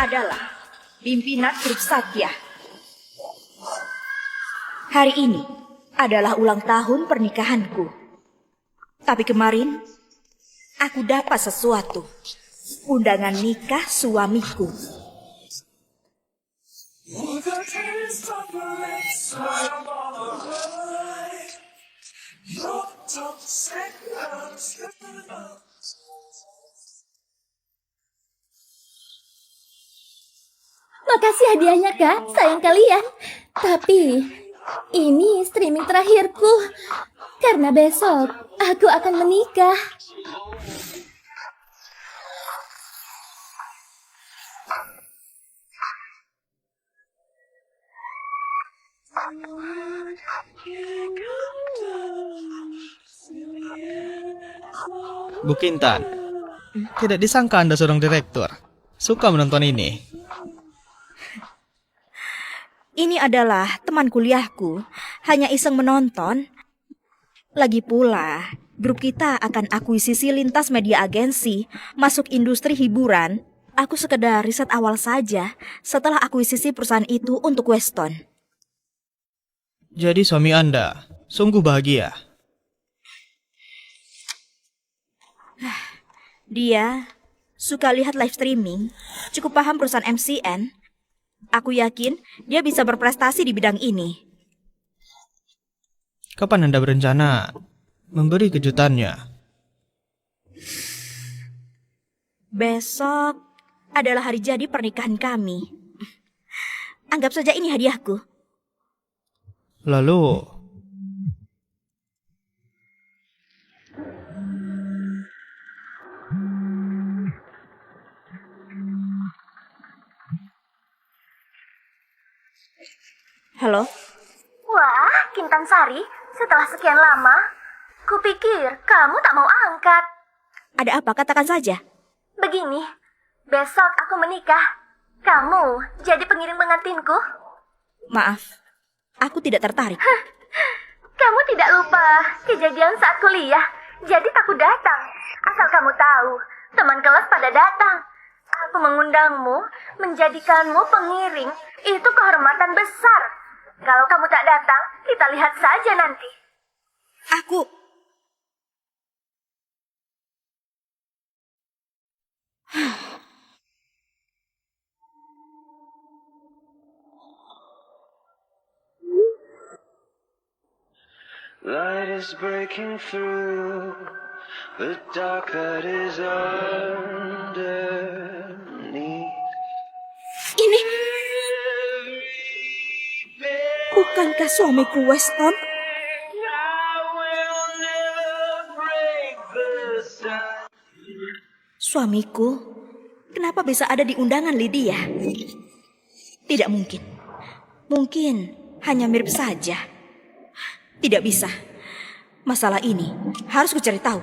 adalah pimpinan grup Satya. Hari ini adalah ulang tahun pernikahanku. Tapi kemarin, aku dapat sesuatu. Undangan nikah suamiku. Makasih hadiahnya, Kak. Sayang kalian. Tapi, ini streaming terakhirku. Karena besok, aku akan menikah. Bu Kintan, tidak disangka Anda seorang direktur. Suka menonton ini. Ini adalah teman kuliahku. Hanya iseng menonton. Lagi pula, grup kita akan akuisisi lintas media agensi, masuk industri hiburan. Aku sekedar riset awal saja setelah akuisisi perusahaan itu untuk Weston. Jadi suami Anda sungguh bahagia. Dia suka lihat live streaming, cukup paham perusahaan MCN. Aku yakin dia bisa berprestasi di bidang ini. Kapan Anda berencana memberi kejutannya? Besok adalah hari jadi pernikahan kami. Anggap saja ini hadiahku. Lalu, Halo? Wah, Kintan Sari, setelah sekian lama, kupikir kamu tak mau angkat. Ada apa? Katakan saja. Begini, besok aku menikah. Kamu jadi pengiring pengantinku? Maaf, aku tidak tertarik. Kamu tidak lupa kejadian saat kuliah, jadi takut datang. Asal kamu tahu, teman kelas pada datang. Aku mengundangmu, menjadikanmu pengiring. Itu kehormatan besar. Kalau kamu tak datang, kita lihat saja nanti. Aku... Light is breaking through the dark that is underneath. Ini... Bukankah suamiku Weston? Suamiku? Kenapa bisa ada di undangan Lydia? Tidak mungkin. Mungkin hanya mirip saja. Tidak bisa. Masalah ini harus kucari tahu.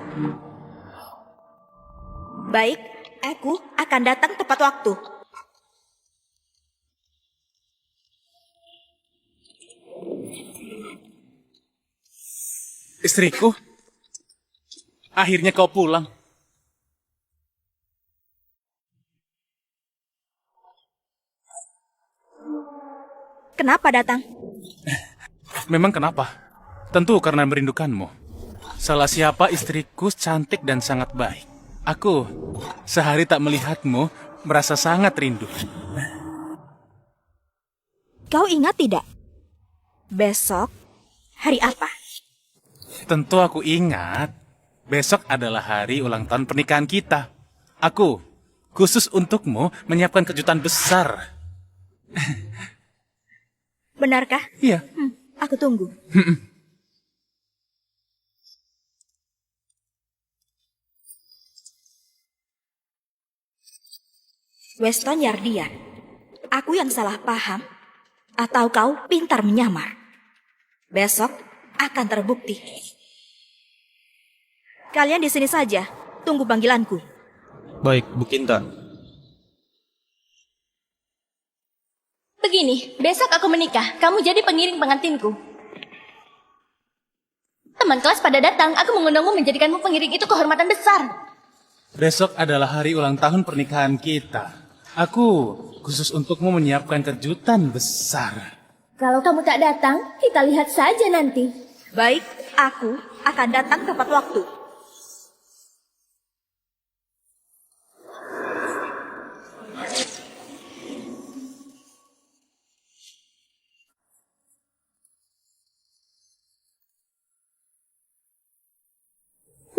Baik, aku akan datang tepat waktu. Istriku, akhirnya kau pulang. Kenapa datang? Memang kenapa? Tentu karena merindukanmu. Salah siapa istriku cantik dan sangat baik. Aku sehari tak melihatmu, merasa sangat rindu. Kau ingat tidak? Besok hari apa? Tentu aku ingat. Besok adalah hari ulang tahun pernikahan kita. Aku khusus untukmu menyiapkan kejutan besar. Benarkah? Iya. Aku tunggu. Weston Yardian, aku yang salah paham atau kau pintar menyamar? Besok akan terbukti. Kalian di sini saja, tunggu panggilanku. baik Bu Kintan. Begini, besok aku menikah. Kamu jadi pengiring pengantinku. Teman kelas pada datang. Aku mengundangmu menjadikanmu pengiring. Itu kehormatan besar. Besok adalah hari ulang tahun pernikahan kita. Aku khusus untukmu menyiapkan kejutan besar. Kalau kamu tak datang, kita lihat saja nanti. Baik, aku akan datang tepat waktu.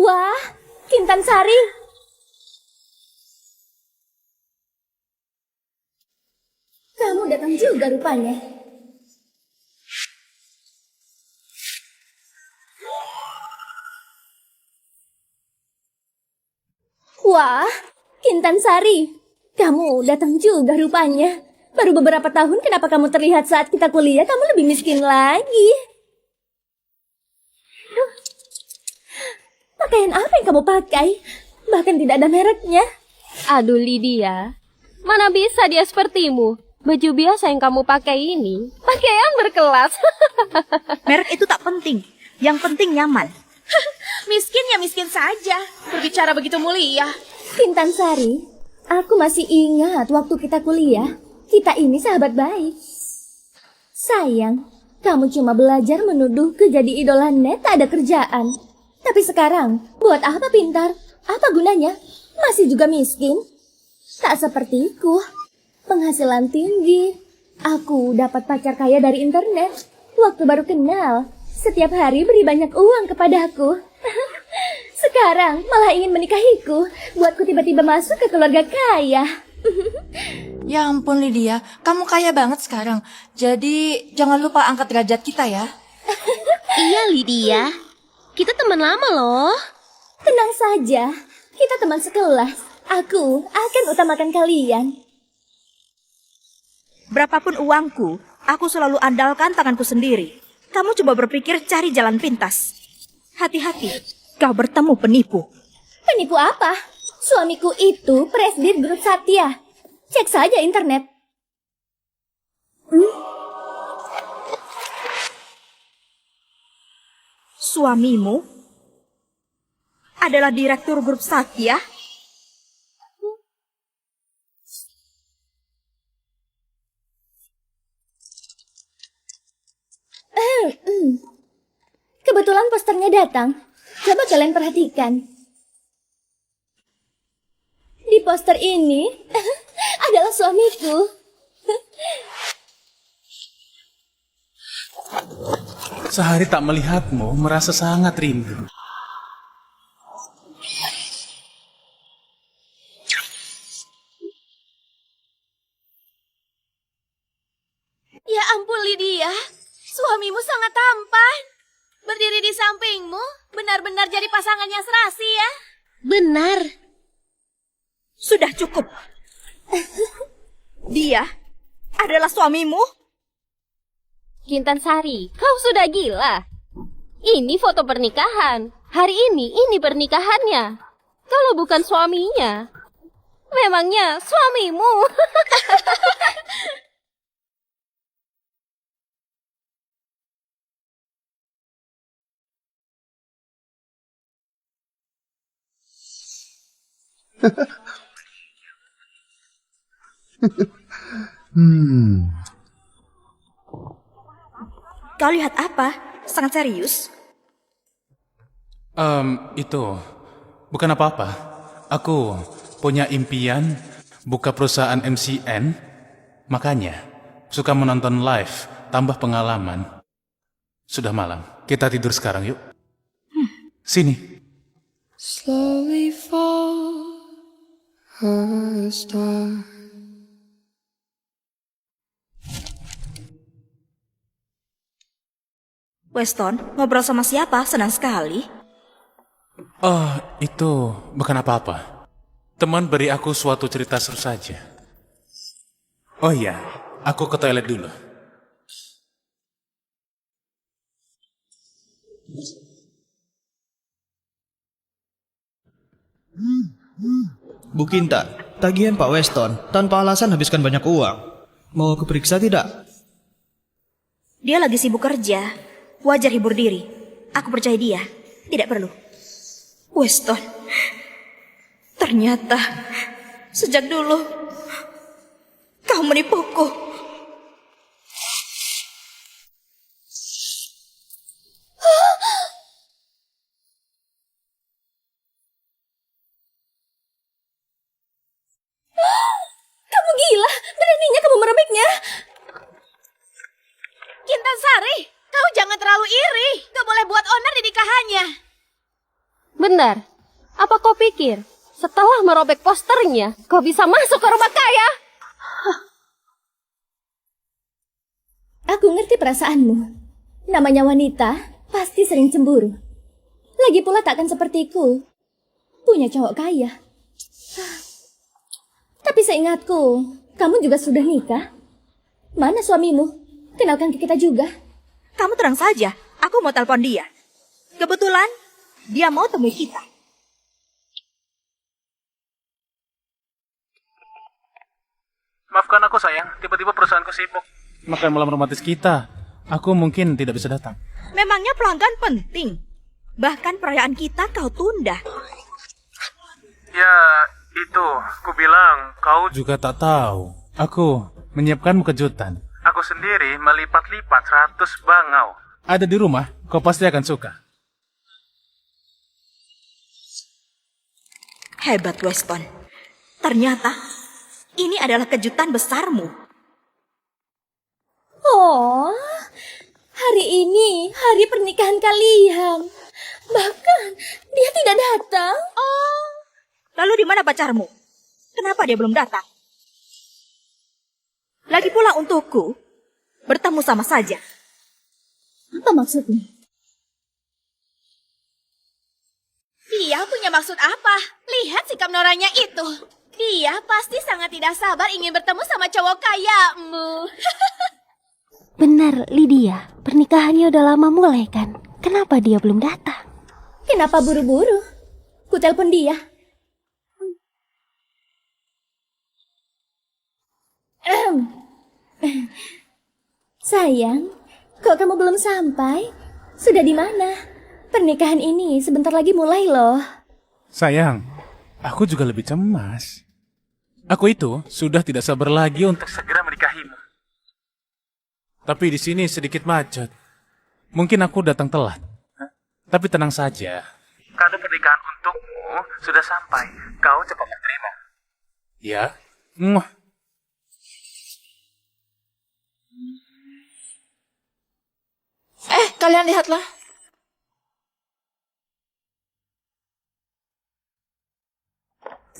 Wah, Kintan Sari. Kamu datang juga rupanya. Wah, Kintan Sari. Kamu datang juga rupanya. Baru beberapa tahun kenapa kamu terlihat saat kita kuliah kamu lebih miskin lagi. Duh. Pakaian apa yang kamu pakai? Bahkan tidak ada mereknya. Aduh Lydia, mana bisa dia sepertimu? Baju biasa yang kamu pakai ini, pakaian berkelas. Merek itu tak penting. Yang penting nyaman. Miskin ya miskin saja. Berbicara begitu mulia. Kintan Sari, aku masih ingat waktu kita kuliah. Kita ini sahabat baik. Sayang, kamu cuma belajar menuduh jadi idola net tak ada kerjaan. Tapi sekarang, buat apa pintar? Apa gunanya? Masih juga miskin? Tak sepertiku. Penghasilan tinggi. Aku dapat pacar kaya dari internet. Waktu baru kenal, setiap hari beri banyak uang kepadaku. Sekarang malah ingin menikahiku. Buatku tiba-tiba masuk ke keluarga kaya. Ya ampun Lydia, kamu kaya banget sekarang. Jadi jangan lupa angkat derajat kita ya. Iya Lydia, kita teman lama loh. Tenang saja, kita teman sekelas. Aku akan utamakan kalian. Berapapun uangku, aku selalu andalkan tanganku sendiri. Kamu coba berpikir cari jalan pintas. Hati-hati, kau bertemu penipu. Penipu apa? Suamiku itu presdir grup Satya. Cek saja internet. Suamimu adalah direktur grup Satya? Kebetulan posternya datang. Coba kalian perhatikan. Di poster ini adalah suamiku. Sehari tak melihatmu, merasa sangat rindu. Ya ampun Lydia, suamimu sangat tampan. Berdiri di sampingmu, benar-benar jadi pasangannya serasi ya. Benar. Sudah cukup. Dia adalah suamimu? Kintan Sari, kau sudah gila. Ini foto pernikahan. Hari ini pernikahannya. Kalau bukan suaminya, memangnya suamimu. Kau lihat apa? Sangat serius? Itu bukan apa-apa. Aku punya impian buka perusahaan MCN. Makanya suka menonton live, tambah pengalaman. Sudah malam, kita tidur sekarang yuk. Sini. Slowly fall a star. Weston, ngobrol sama siapa? Senang sekali. Oh, itu bukan apa-apa. Teman beri aku suatu cerita seru saja. Oh iya, aku ke toilet dulu. Bu Kintan, tagihan Pak Weston tanpa alasan habiskan banyak uang. Mau keperiksa tidak? Dia lagi sibuk kerja. Wajar hibur diri. Aku percaya dia. Tidak perlu. Weston, ternyata sejak dulu kau telah menipuku. Kamu gila, beraninya kamu meremehnya. Kintan Sari, kau jangan terlalu iri. Gak boleh buat onar di nikahannya. Benar. Apa kau pikir setelah merobek posternya, kau bisa masuk ke rumah kaya? Aku ngerti perasaanmu. Namanya wanita, pasti sering cemburu. Lagi pula takkan sepertiku. Punya cowok kaya. Tapi seingatku, kamu juga sudah nikah. Mana suamimu? Kenalkan ke kita juga. Kamu tenang saja, aku mau telepon dia. Kebetulan, dia mau temui kita. Maafkan aku sayang, tiba-tiba perusahaanku sibuk. Makan malam romantis kita, aku mungkin tidak bisa datang. Memangnya pelanggan penting? Bahkan perayaan kita kau tunda. Ya, itu, ku bilang kau juga tak tahu. Aku menyiapkanmu kejutan. Aku sendiri melipat-lipat 100 bangau. Ada di rumah, kau pasti akan suka. Hebat, Weston. Ternyata, ini adalah kejutan besarmu. Oh, hari ini hari pernikahan kalian. Bahkan dia tidak datang. Oh, lalu di mana pacarmu? Kenapa dia belum datang? Lagi pula untukku, bertemu sama saja. Apa maksudnya? Dia punya maksud apa? Lihat sikap Noranya itu. Dia pasti sangat tidak sabar ingin bertemu sama cowok kayamu. Benar, Lydia. Pernikahannya udah lama mulai kan? Kenapa dia belum datang? Kenapa buru-buru? Ku telepon dia. Sayang, kok kamu belum sampai? Sudah di mana? Pernikahan ini sebentar lagi mulai loh. Sayang, aku juga lebih cemas. Aku itu sudah tidak sabar lagi untuk segera menikahimu. Tapi di sini sedikit macet. Mungkin aku datang telat. Tapi tenang saja. Kado pernikahan untukmu sudah sampai. Kau cepat menerima. Ya. Muah. Kalian lihatlah.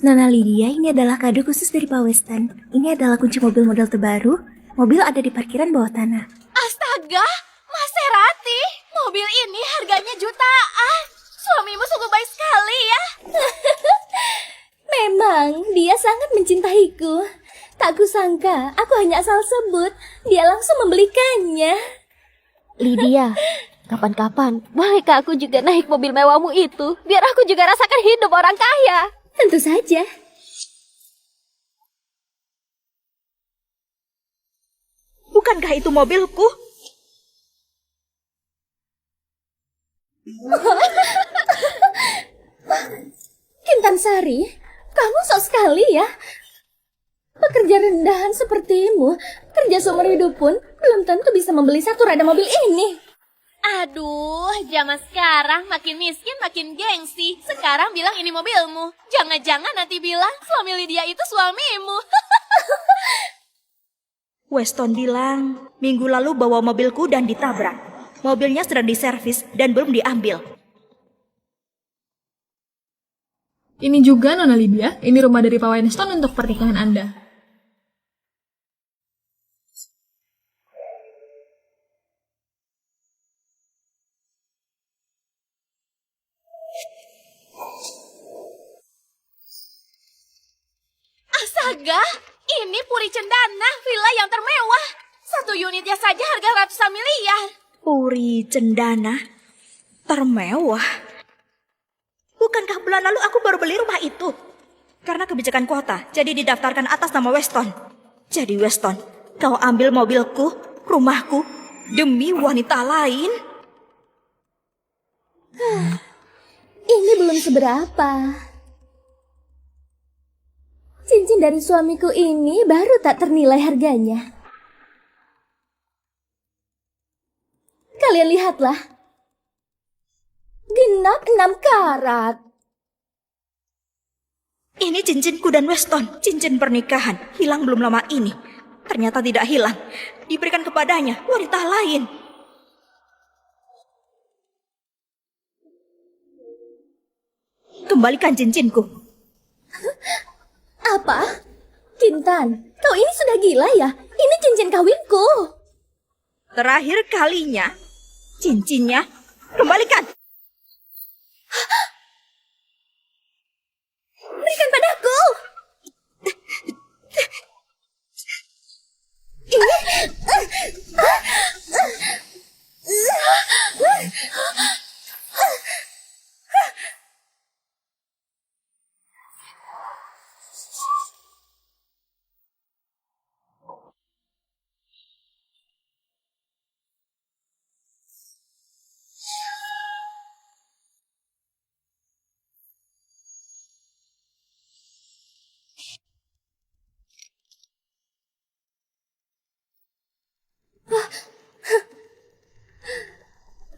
Nona Lydia, ini adalah kado khusus dari Pak Weston. Ini adalah kunci mobil model terbaru. Mobil ada di parkiran bawah tanah. Astaga, Maserati. Mobil ini harganya jutaan. Suamimu sungguh baik sekali ya. Memang, dia sangat mencintaiku. Tak kusangka, aku hanya asal sebut. Dia langsung membelikannya. Lydia, kapan-kapan bolehkah aku juga naik mobil mewahmu itu? Biar aku juga rasakan hidup orang kaya. Tentu saja. Bukankah itu mobilku? Kintan Sari, kamu sok sekali ya. Pekerja rendahan sepertimu, kerja seumur hidup pun belum tentu bisa membeli satu roda mobil ini. Aduh, zaman sekarang makin miskin makin gengsi. Sekarang bilang ini mobilmu. Jangan-jangan nanti bilang suami Lydia itu suamimu. Weston bilang minggu lalu bawa mobilku dan ditabrak. Mobilnya sedang diservis dan belum diambil. Ini juga Nona Lydia, ini rumah dari Pak Weston untuk pernikahan Anda. Astaga, ini Puri Cendana, villa yang termewah. Satu unitnya saja harga ratusan miliar. Puri Cendana termewah. Bukankah bulan lalu aku baru beli rumah itu? Karena kebijakan kota, jadi didaftarkan atas nama Weston. Jadi Weston, kau ambil mobilku, rumahku, demi wanita lain? Ini belum seberapa. cincin dari suamiku ini baru tak ternilai harganya. Kalian lihatlah. Genap 6 karat. Ini cincinku dan Weston, cincin pernikahan. Hilang belum lama ini. Ternyata tidak hilang. Diberikan kepadanya wanita lain. Kembalikan cincinku. Apa? Kintan, kau ini sudah gila ya? Ini cincin kawinku. Terakhir kalinya, cincinnya kembalikan. Berikan padaku.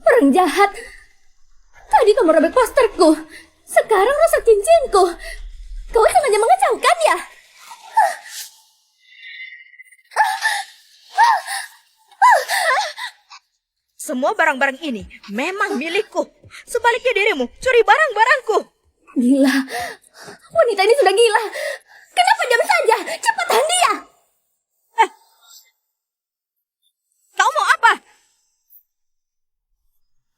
Orang jahat. Tadi kamu robek posterku. Sekarang rusak cincinku. Kau sengaja mengacaukan ya? Semua barang-barang ini memang milikku. Sebaliknya dirimu curi barang-barangku. Gila. Wanita ini sudah gila. Kenapa diam saja? Cepat tahan dia. Kau mau apa?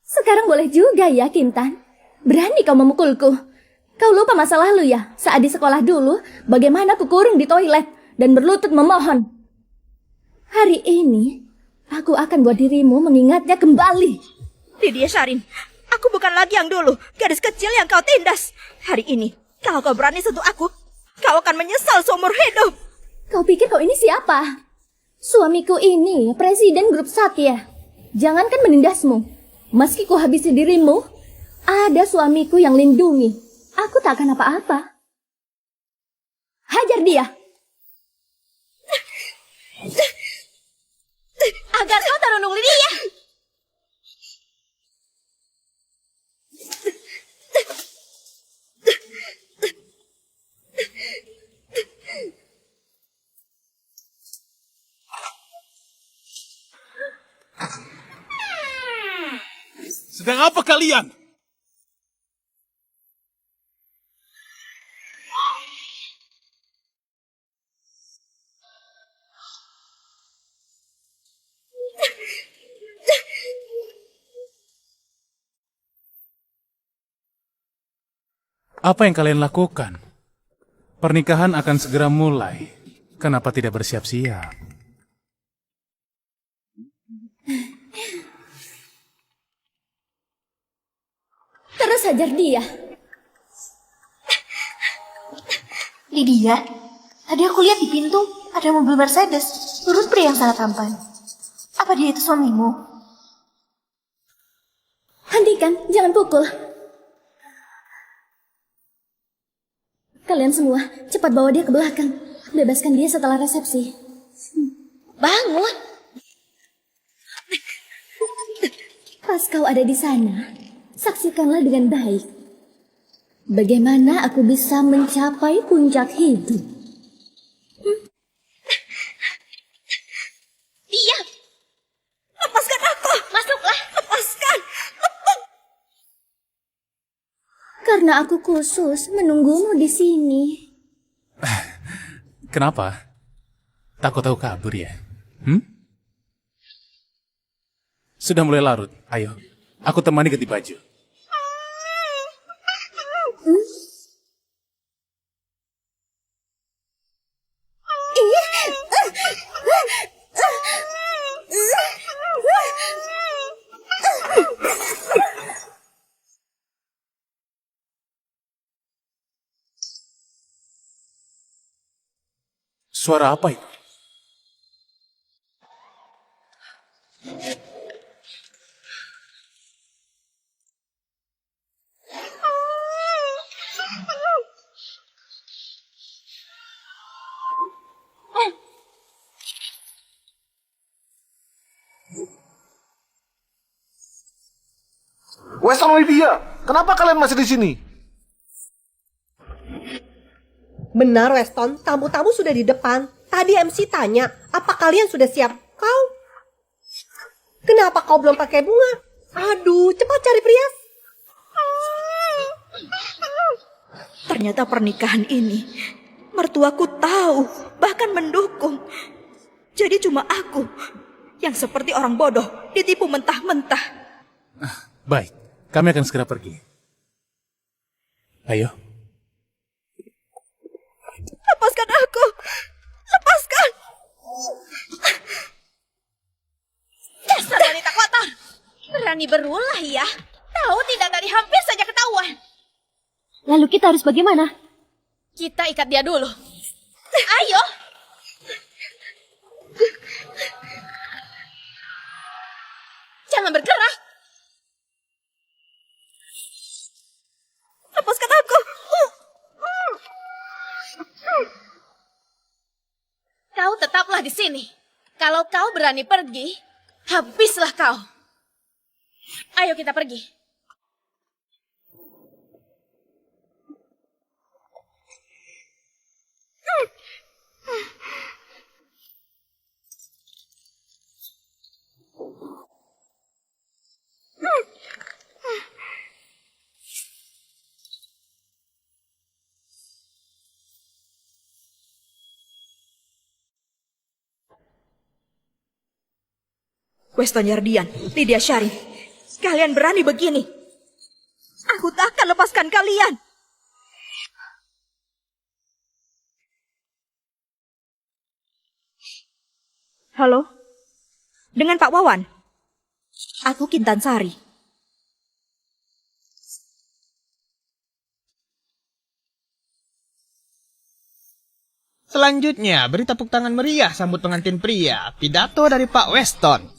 Sekarang boleh juga ya, Kintan. Berani kau memukulku. Kau lupa masa lalu ya? Saat di sekolah dulu, bagaimana aku kurung di toilet dan berlutut memohon. Hari ini, aku akan buat dirimu mengingatnya kembali. Lydia Sharin, aku bukan lagi yang dulu, gadis kecil yang kau tindas. Hari ini, kalau kau berani sentuh aku, kau akan menyesal seumur hidup. Kau pikir kau ini siapa? Suamiku ini presiden grup Satya. Jangankan menindasmu. Meski ku habisi dirimu, ada suamiku yang lindungi. Aku tak akan apa-apa. Hajar dia. Agar kau terunung Lydia. Sedang apa kalian? Apa yang kalian lakukan? Pernikahan akan segera mulai. Kenapa tidak bersiap-siap? Terus hajar dia. Lydia, tadi aku lihat di pintu ada mobil Mercedes, turut pria yang sangat tampan. Apa dia itu suamimu? Hentikan, jangan pukul. Kalian semua, cepat bawa dia ke belakang. Bebaskan dia setelah resepsi. Bangun! Pas kau ada di sana, saksikanlah dengan baik. Bagaimana aku bisa mencapai puncak hidup? Diam! Lepaskan aku! Masuklah! Lepaskan! Karena aku khusus menunggumu di sini. Kenapa? Takut tahu kabur ya? Sudah mulai larut. Ayo, aku temani ganti baju. Suara apa itu? Weston, Lydia, kenapa kalian masih di sini? Benar, Weston. Tamu-tamu sudah di depan. Tadi MC tanya, apa kalian sudah siap? Kau? Kenapa kau belum pakai bunga? Aduh, cepat cari perias. Ternyata pernikahan ini, mertuaku tahu, bahkan mendukung. Jadi cuma aku yang seperti orang bodoh, ditipu mentah-mentah. Baik, kami akan segera pergi. Ayo. Lepaskan aku! Lepaskan! Dasar wanita kotor! Berani berulah ya? Tahu tidak tadi hampir saja ketahuan. Lalu kita harus bagaimana? Kita ikat dia dulu. Ayo! Jangan bergerak! Lepaskan aku! Kau tetaplah di sini. Kalau kau berani pergi, habislah kau. Ayo kita pergi. Weston Yardian, Lydia Sharin, kalian berani begini? Aku tak akan lepaskan kalian. Halo, dengan Pak Wawan. Aku Kintan Sari. Selanjutnya, beri tepuk tangan meriah sambut pengantin pria, pidato dari Pak Weston.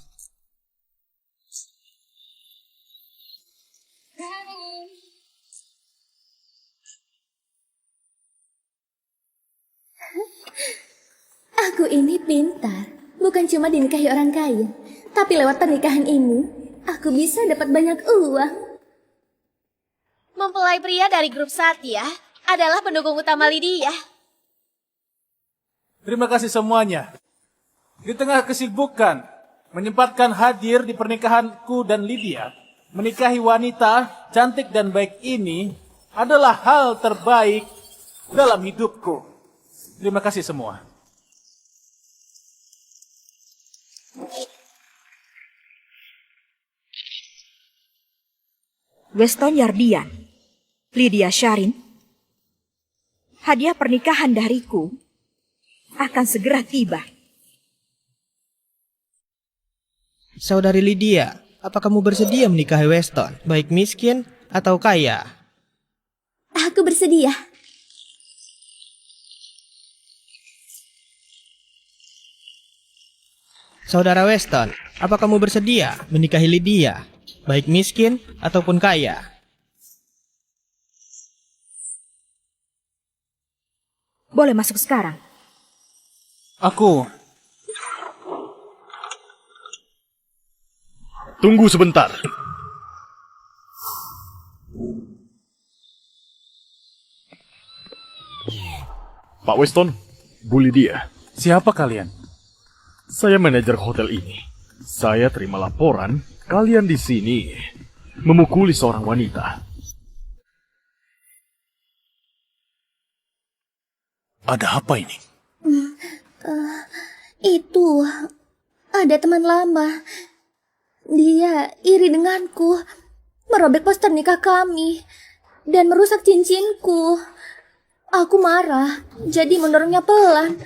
Aku ini pintar. Bukan cuma dinikahi orang kaya. Tapi lewat pernikahan ini, aku bisa dapat banyak uang. Mempelai pria dari grup Satya adalah pendukung utama Lydia. Terima kasih semuanya. Di tengah kesibukan, menyempatkan hadir di pernikahanku dan Lydia, menikahi wanita cantik dan baik ini adalah hal terbaik dalam hidupku. Terima kasih semua. Weston Yardian, Lydia Sharin, hadiah pernikahan dariku akan segera tiba. Saudari Lydia, apa kamu bersedia menikahi Weston, baik miskin atau kaya? Aku bersedia. Saudara Weston, apa kamu bersedia menikahi Lydia, baik miskin ataupun kaya? Boleh masuk sekarang. Aku Tunggu sebentar. Pak Weston, Bu Lydia. Siapa kalian? Saya manajer hotel ini. Saya terima laporan kalian di sini memukuli seorang wanita. Ada apa ini? Itu ada teman lama. Dia iri denganku, merobek poster nikah kami, dan merusak cincinku. Aku marah, jadi mendorongnya pelan.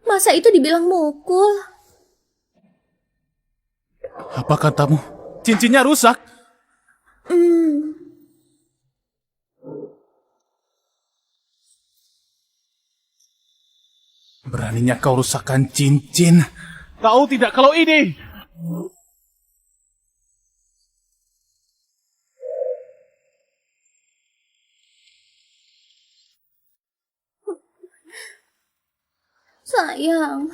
Masa itu dibilang mukul? Apa katamu? Cincinnya rusak? Beraninya kau rusakkan cincin. Tahu tidak kalau ini? Sayang,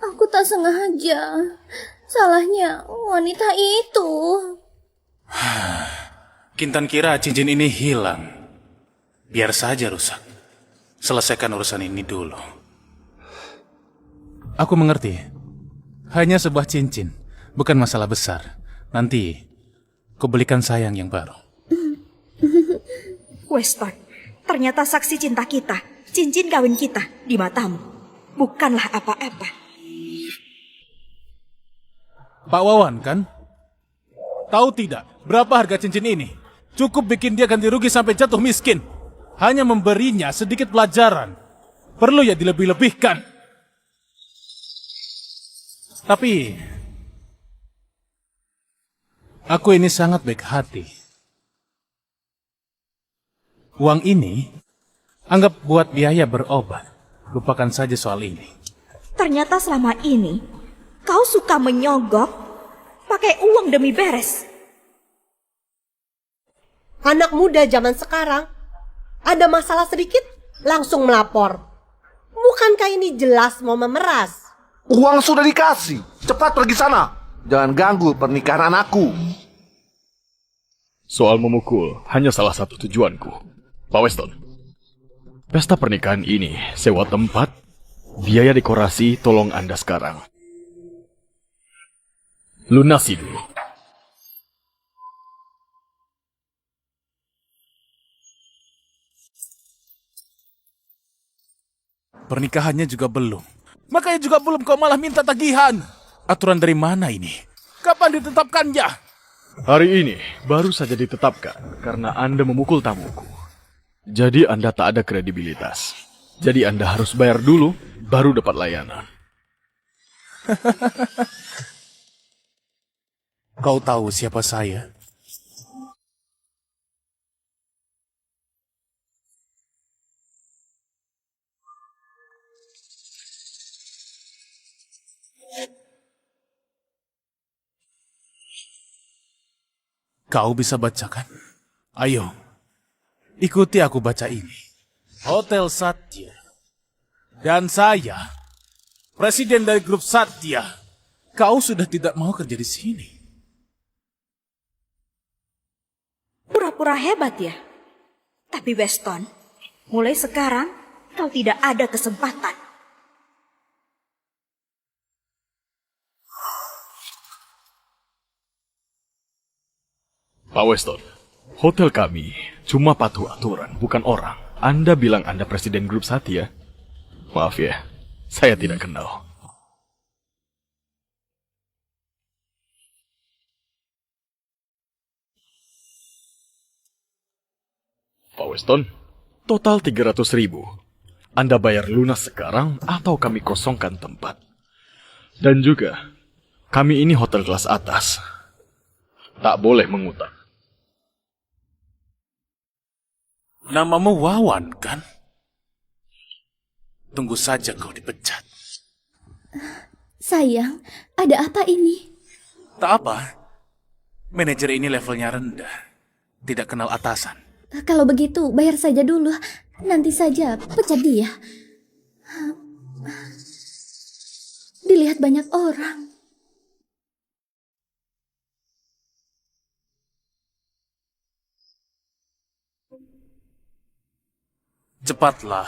aku tak sengaja. Salahnya wanita itu. Kintan kira cincin ini hilang. Biar saja rusak. Selesaikan urusan ini dulu. Aku mengerti. Hanya sebuah cincin, bukan masalah besar. Nanti, ku belikan sayang yang baru. Weston, ternyata saksi cinta kita, cincin kawin kita di matamu. Bukanlah apa-apa. Pak Wawan kan? Tahu tidak, berapa harga cincin ini? Cukup bikin dia ganti rugi sampai jatuh miskin. Hanya memberinya sedikit pelajaran. Perlu ya dilebih-lebihkan. Tapi, aku ini sangat baik hati. Uang ini, anggap buat biaya berobat. Lupakan saja soal ini. Ternyata selama ini, kau suka menyogok pakai uang demi beres. Anak muda zaman sekarang, ada masalah sedikit, langsung melapor. Bukankah ini jelas mau memeras? Uang sudah dikasih. Cepat pergi sana. Jangan ganggu pernikahan anakku. Soal memukul hanya salah satu tujuanku. Pak Weston, pesta pernikahan ini sewa tempat, biaya dekorasi tolong Anda sekarang. Lunasi dulu. Pernikahannya juga belum. Makanya juga belum kau malah minta tagihan. Aturan dari mana ini? Kapan ditetapkannya? Hari ini baru saja ditetapkan karena Anda memukul tamuku. Jadi Anda tak ada kredibilitas. Jadi Anda harus bayar dulu, baru dapat layanan. Kau tahu siapa saya? Kau bisa bacakan? Ayo, ikuti aku baca ini. Hotel Satya. Dan saya, presiden dari grup Satya. Kau sudah tidak mau kerja di sini. Pura-pura hebat ya. Tapi Weston, mulai sekarang kau tidak ada kesempatan. Pak Weston, hotel kami cuma patuh aturan, bukan orang. Anda bilang Anda presiden grup Satya? Maaf ya, saya tidak kenal. Pak Weston, total 300.000. Anda bayar lunas sekarang atau kami kosongkan tempat. Dan juga, kami ini hotel kelas atas. Tak boleh mengutang. Namamu Wawan, kan? Tunggu saja kau dipecat. Sayang, ada apa ini? Tak apa. Manajer ini levelnya rendah. Tidak kenal atasan. Kalau begitu, bayar saja dulu. Nanti saja pecat dia. Dilihat banyak orang. Cepatlah.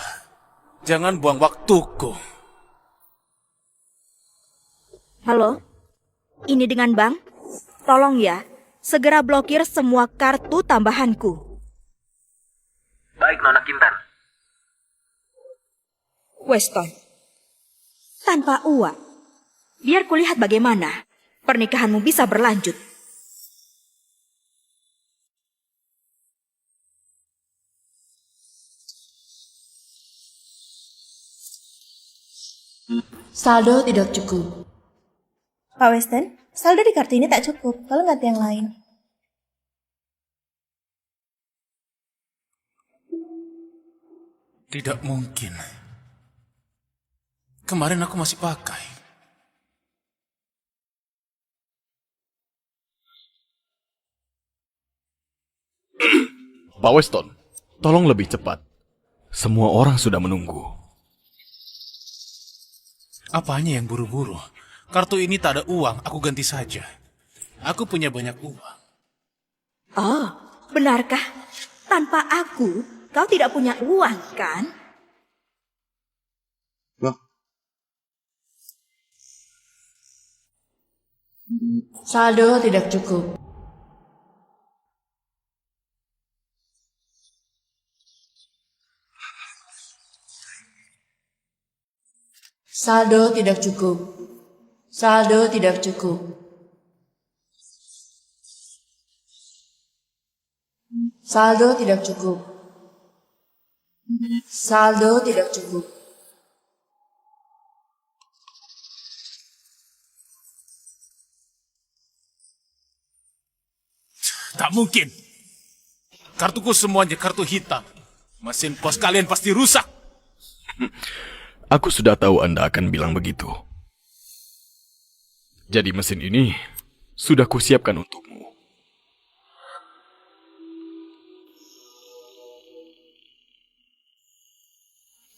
Jangan buang waktuku. Halo? Ini dengan bank? Tolong ya, segera blokir semua kartu tambahanku. Baik, Nona Kintan. Weston, tanpa uang, biar kulihat bagaimana pernikahanmu bisa berlanjut. Saldo tidak cukup. Pak Weston, saldo di kartu ini tak cukup. Kalau nggak yang lain. Tidak mungkin. Kemarin aku masih pakai. Pak Weston, tolong lebih cepat. Semua orang sudah menunggu. Apanya yang buru-buru? Kartu ini tak ada uang, aku ganti saja. Aku punya banyak uang. Oh, Benarkah? Tanpa aku, kau tidak punya uang, kan? Saldo tidak cukup. Saldo tidak cukup. Saldo tidak cukup. Saldo tidak cukup. Saldo tidak cukup. Tak mungkin. Kartuku semuanya kartu hitam. Mesin pos kalian pasti rusak. Aku sudah tahu Anda akan bilang begitu. Jadi mesin ini sudah kusiapkan untukmu.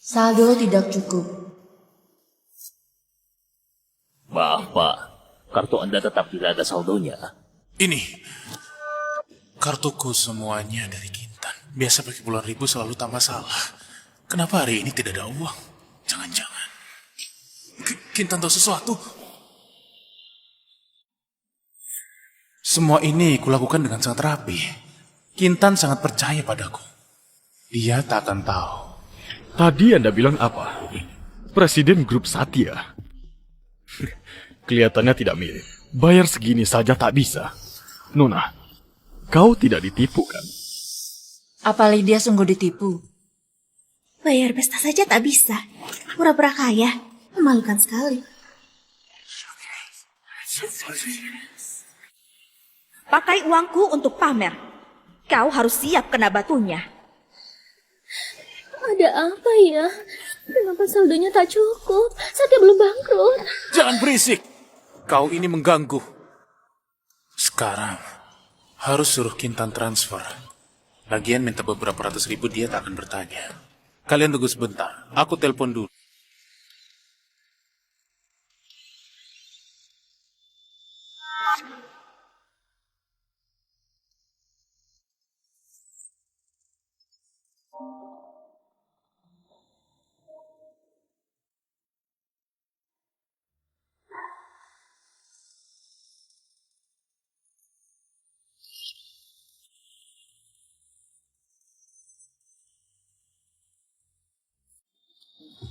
Saldo tidak cukup. Maaf, Pak. Kartu Anda tetap tidak ada saldonya. Ini. Kartuku semuanya dari Kintan. Biasa pakai puluhan ribu selalu tak masalah. Kenapa hari ini tidak ada uang? Jangan-jangan. Kintan tahu sesuatu. Semua ini kulakukan dengan sangat rapi. Kintan sangat percaya padaku. Dia tak akan tahu. Tadi Anda bilang apa? Presiden grup Satya. Kelihatannya tidak mirip. Bayar segini saja tak bisa. Nona, kau tidak ditipu kan? Apa Lydia sungguh ditipu? Bayar pesta saja tak bisa. Pura-pura kaya. Memalukan sekali. Pakai uangku untuk pamer. Kau harus siap kena batunya. Ada apa ya? Kenapa saldonya tak cukup? Satya belum bangkrut. Jangan berisik. Kau ini mengganggu. Sekarang harus suruh Kintan transfer. Lagian minta beberapa ratus ribu dia tak akan bertanya. Kalian tunggu sebentar. Aku telepon dulu.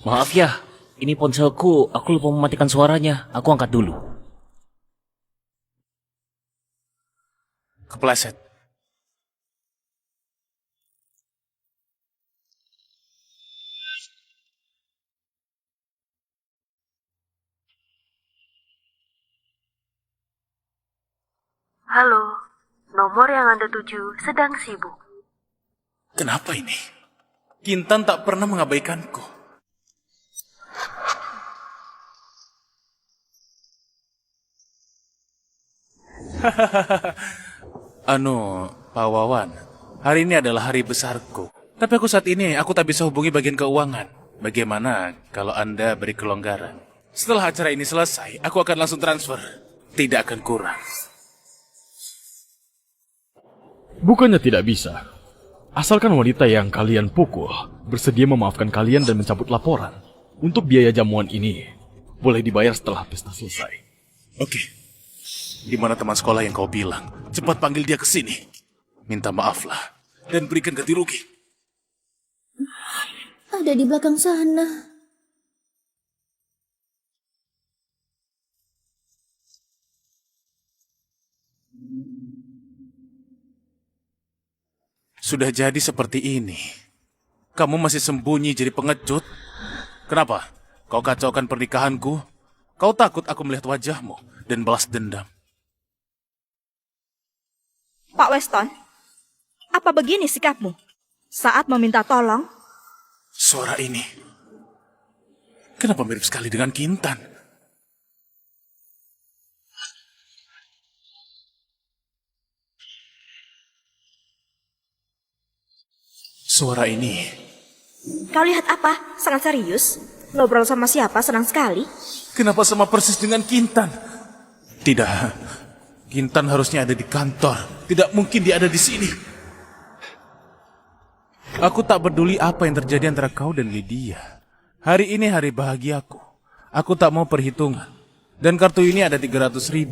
Maaf ya, ini ponselku. Aku lupa mematikan suaranya. Aku angkat dulu. Kepleset. Halo, nomor yang Anda tuju sedang sibuk. Kenapa ini? Kintan tak pernah mengabaikanku. Pak Wawan, hari ini adalah hari besarku. Tapi aku tak bisa hubungi bagian keuangan. Bagaimana kalau Anda beri kelonggaran? Setelah acara ini selesai, aku akan langsung transfer. Tidak akan kurang. Bukannya tidak bisa. Asalkan wanita yang kalian pukul bersedia memaafkan kalian dan mencabut laporan. Untuk biaya jamuan ini, boleh dibayar setelah pesta selesai. Oke. Di mana teman sekolah yang kau bilang? Cepat panggil dia ke sini. Minta maaflah dan berikan ganti rugi. Ada di belakang sana. Sudah jadi seperti ini. Kamu masih sembunyi jadi pengecut? Kenapa? Kau kacaukan pernikahanku? Kau takut aku melihat wajahmu dan balas dendam? Pak Weston, apa begini sikapmu? Saat meminta tolong? Suara ini. Kenapa mirip sekali dengan Kintan? Suara ini. Kau lihat apa? Sangat serius? Ngobrol sama siapa? Senang sekali. Kenapa sama persis dengan Kintan? Tidak. Kintan harusnya ada di kantor. Tidak mungkin dia ada di sini. Aku tak peduli apa yang terjadi antara kau dan Lydia. Hari ini hari bahagiaku. Aku tak mau perhitungan. Dan kartu ini ada 300.000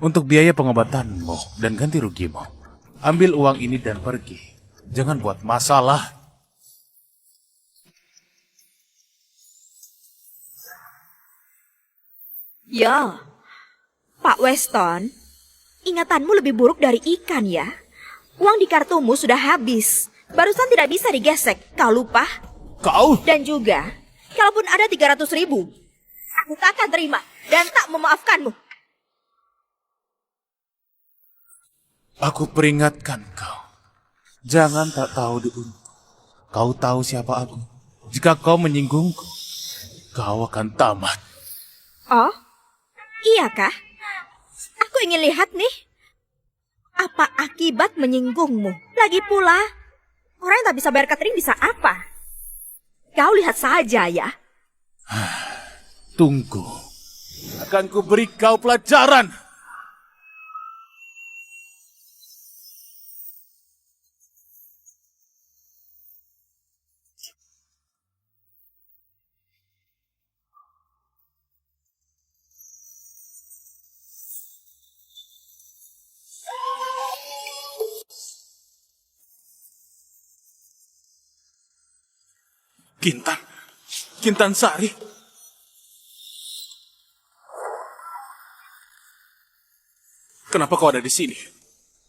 untuk biaya pengobatanmu dan ganti rugimu. Ambil uang ini dan pergi. Jangan buat masalah. Ya, Pak Weston, ingatanmu lebih buruk dari ikan ya. Uang di kartumu sudah habis. Barusan tidak bisa digesek. Kau lupa? Kau? Dan juga, kalaupun ada 300.000, aku tak akan terima dan tak memaafkanmu. Aku peringatkan kau. Jangan tak tahu diuntung. Kau tahu siapa aku. Jika kau menyinggungku, kau akan tamat. Oh, iya kah? Aku ingin lihat nih. Apa akibat menyinggungmu? Lagi pula, orang yang tak bisa bayar catering bisa apa? Kau lihat saja ya. Tunggu. Akan kuberi kau pelajaran. Kintan Sari. Kenapa kau ada di sini?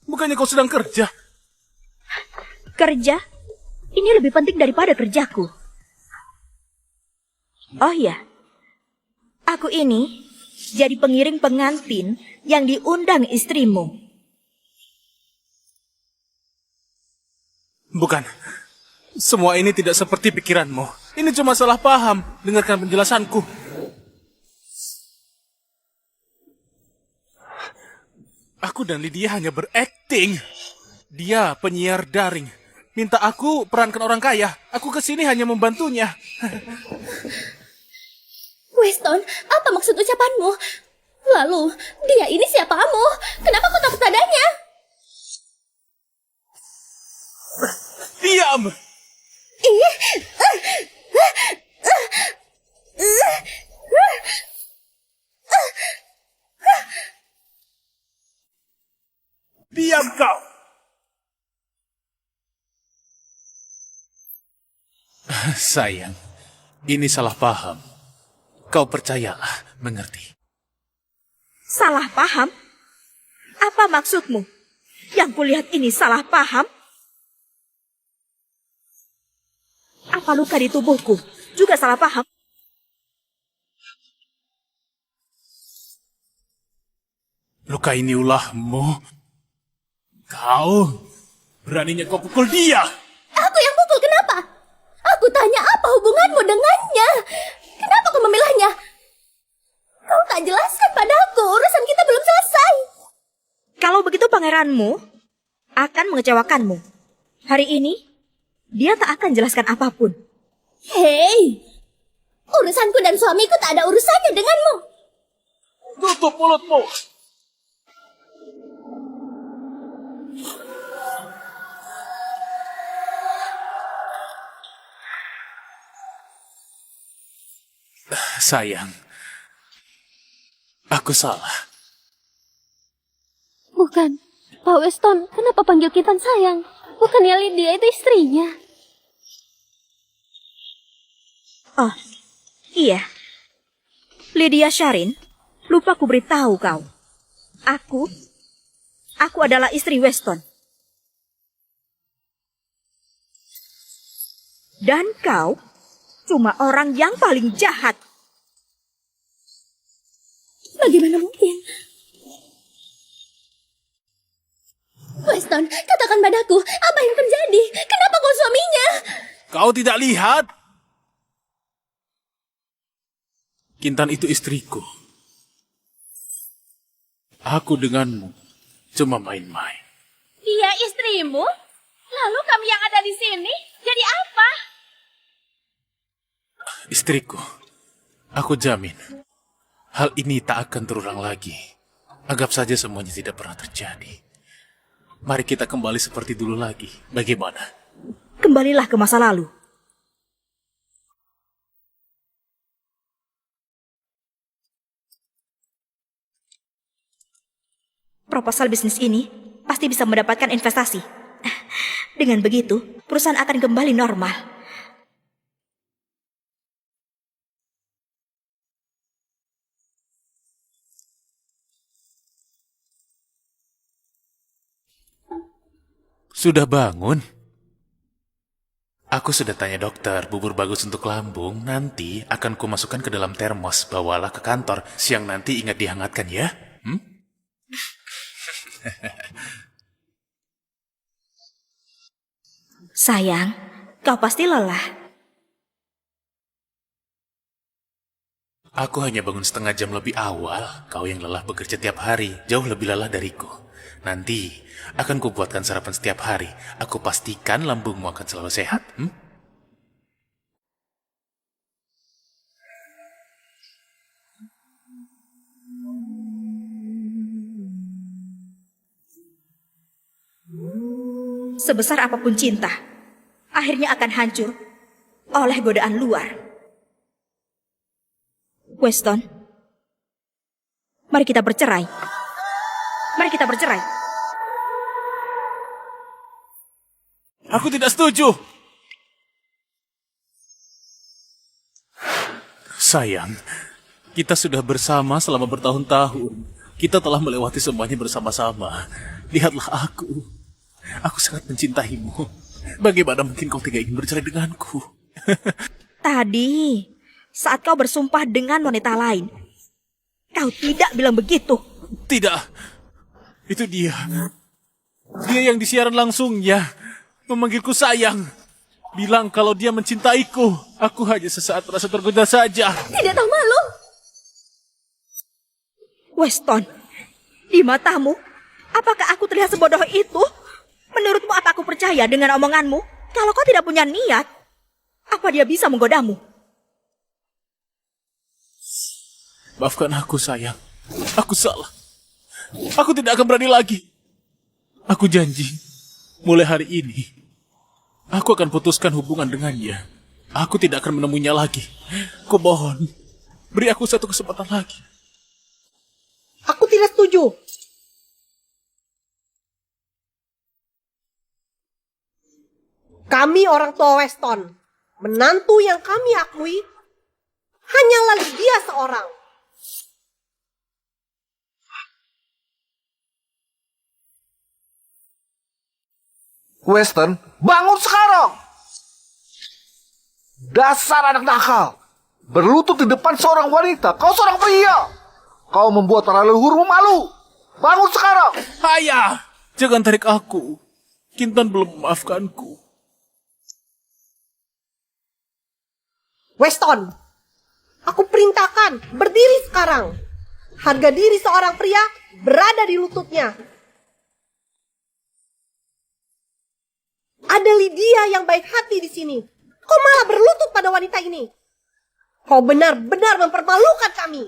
Bukannya kau sedang kerja? Kerja? Ini lebih penting daripada kerjaku. Oh ya, aku ini jadi pengiring pengantin yang diundang istrimu. Bukan. Semua ini tidak seperti pikiranmu. Ini cuma salah paham. Dengarkan penjelasanku. Aku dan Lydia hanya berakting. Dia penyiar daring. Minta aku perankan orang kaya. Aku kesini hanya membantunya. Weston, apa maksud ucapanmu? Lalu, dia ini siapamu? Kenapa kau takut padanya? Diam! Diam kau! Sayang, ini salah paham. Kau percayalah, mengerti. Salah paham? Apa maksudmu? Yang kulihat ini salah paham? Apa luka di tubuhku juga salah paham? Luka ini ulahmu. Kau beraninya kau pukul dia. Aku yang pukul, kenapa? Aku tanya apa hubunganmu dengannya? Kenapa kau memilahnya? Kau tak jelaskan padaku, urusan kita belum selesai. Kalau begitu pangeranmu akan mengecewakanmu. Hari ini, dia tak akan jelaskan apapun. Hei, urusanku dan suamiku tak ada urusannya denganmu. Tutup mulutmu. Sayang, aku salah. Bukan, Pak Weston, kenapa panggil Kintan sayang? Bukannya Lydia itu istrinya. Oh, iya. Lydia Sharin, lupa ku beritahu kau. Aku adalah istri Weston. Dan kau cuma orang yang paling jahat. Bagaimana mungkin? Weston, katakan padaku, apa yang terjadi? Kenapa kau suaminya? Kau tidak lihat? Kintan itu istriku. Aku denganmu cuma main-main. Dia istrimu? Lalu kami yang ada di sini jadi apa? Istriku, aku jamin hal ini tak akan terulang lagi. Anggap saja semuanya tidak pernah terjadi. Mari kita kembali seperti dulu lagi. Bagaimana? Kembalilah ke masa lalu. Proposal bisnis ini pasti bisa mendapatkan investasi. Dengan begitu, perusahaan akan kembali normal. Sudah bangun? Aku sudah tanya dokter, bubur bagus untuk lambung nanti akan kumasukkan ke dalam termos. Bawalah ke kantor, siang nanti ingat dihangatkan ya. Sayang, kau pasti lelah. Aku hanya bangun setengah jam lebih awal. Kau yang lelah bekerja tiap hari, jauh lebih lelah dariku. Nanti akan kubuatkan sarapan setiap hari. Aku pastikan lambungmu akan selalu sehat. Sebesar apapun cinta, akhirnya akan hancur oleh godaan luar. Weston, mari kita bercerai. Mari kita bercerai. Aku tidak setuju. Sayang, kita sudah bersama selama bertahun-tahun. Kita telah melewati semuanya bersama-sama. Lihatlah aku. Aku sangat mencintaimu. Bagaimana mungkin kau tidak ingin bercerai denganku? Tadi, saat kau bersumpah dengan wanita lain, kau tidak bilang begitu. Tidak. Itu dia. Dia yang di siaran langsungnya memanggilku sayang. Bilang kalau dia mencintaiku. Aku hanya sesaat merasa tergoda saja. Tidak tahu malu. Weston, di matamu, apakah aku terlihat sebodoh itu? Menurutmu apa aku percaya dengan omonganmu? Kalau kau tidak punya niat, apa dia bisa menggodamu? Maafkan aku sayang. Aku salah. Aku tidak akan berani lagi. Aku janji, mulai hari ini, aku akan putuskan hubungan dengannya. Aku tidak akan menemuinya lagi. Kumohon, beri aku satu kesempatan lagi. Aku tidak setuju. Kami orang tua Weston. Menantu yang kami akui hanyalah Lydia seorang. Weston, bangun sekarang! Dasar anak nakal! Berlutut di depan seorang wanita, kau seorang pria! Kau membuat para leluhurmu malu! Bangun sekarang! Ayah, jangan tarik aku. Kintan belum memaafkanku. Weston, aku perintahkan berdiri sekarang. Harga diri seorang pria berada di lututnya. Ada Lydia yang baik hati di sini. Kau malah berlutut pada wanita ini. Kau benar-benar mempermalukan kami.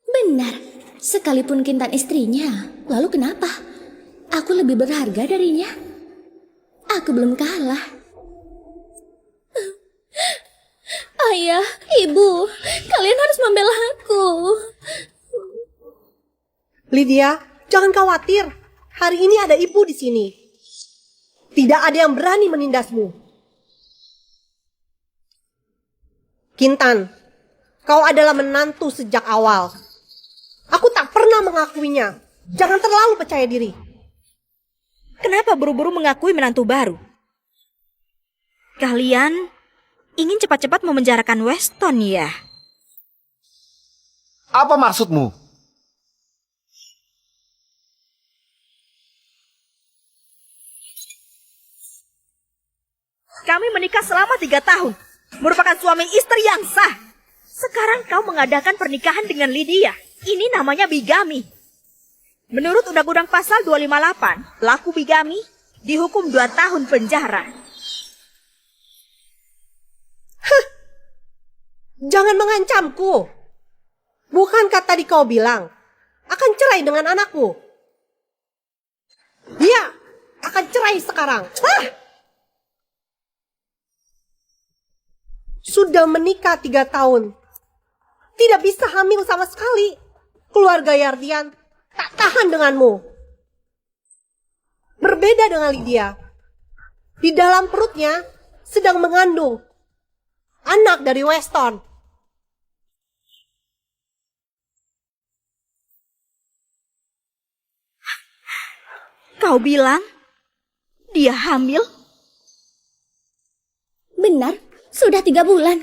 Benar, sekalipun Kintan istrinya. Lalu kenapa? Aku lebih berharga darinya. Aku belum kalah. Ayah, ibu, kalian harus membela aku. Lydia, jangan khawatir. Hari ini ada ibu di sini. Tidak ada yang berani menindasmu. Kintan, kau adalah menantu sejak awal. Aku tak pernah mengakuinya. Jangan terlalu percaya diri. Kenapa buru-buru mengakui menantu baru? Kalian ingin cepat-cepat memenjarakan Weston ya? Apa maksudmu? Kami menikah selama 3 tahun. Merupakan suami istri yang sah. Sekarang kau mengadakan pernikahan dengan Lydia. Ini namanya bigami. Menurut Undang-Undang Pasal 258, pelaku bigami dihukum 2 tahun penjara. Jangan mengancamku. Bukankah tadi kau bilang akan cerai dengan anakku? akan cerai sekarang. Hah? Sudah menikah 3 tahun. Tidak bisa hamil sama sekali. Keluarga Yardian tak tahan denganmu. Berbeda dengan Lydia. Di dalam perutnya sedang mengandung anak dari Weston. Kau bilang dia hamil? Benar, sudah 3 bulan.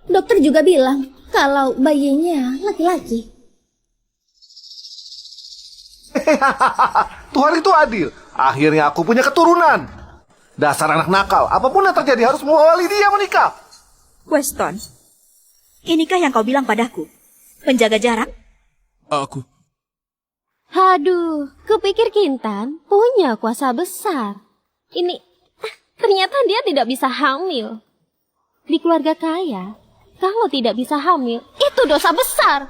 Dokter juga bilang kalau bayinya laki-laki. Tuhan itu adil. Akhirnya aku punya keturunan. Dasar anak nakal. Apapun yang terjadi harus membawa Lydia menikah. Weston, inikah yang kau bilang padaku? Menjaga jarak? Aku... Aduh, kupikir Kintan punya kuasa besar. Ini, ternyata dia tidak bisa hamil. Di keluarga kaya, kalau tidak bisa hamil, itu dosa besar.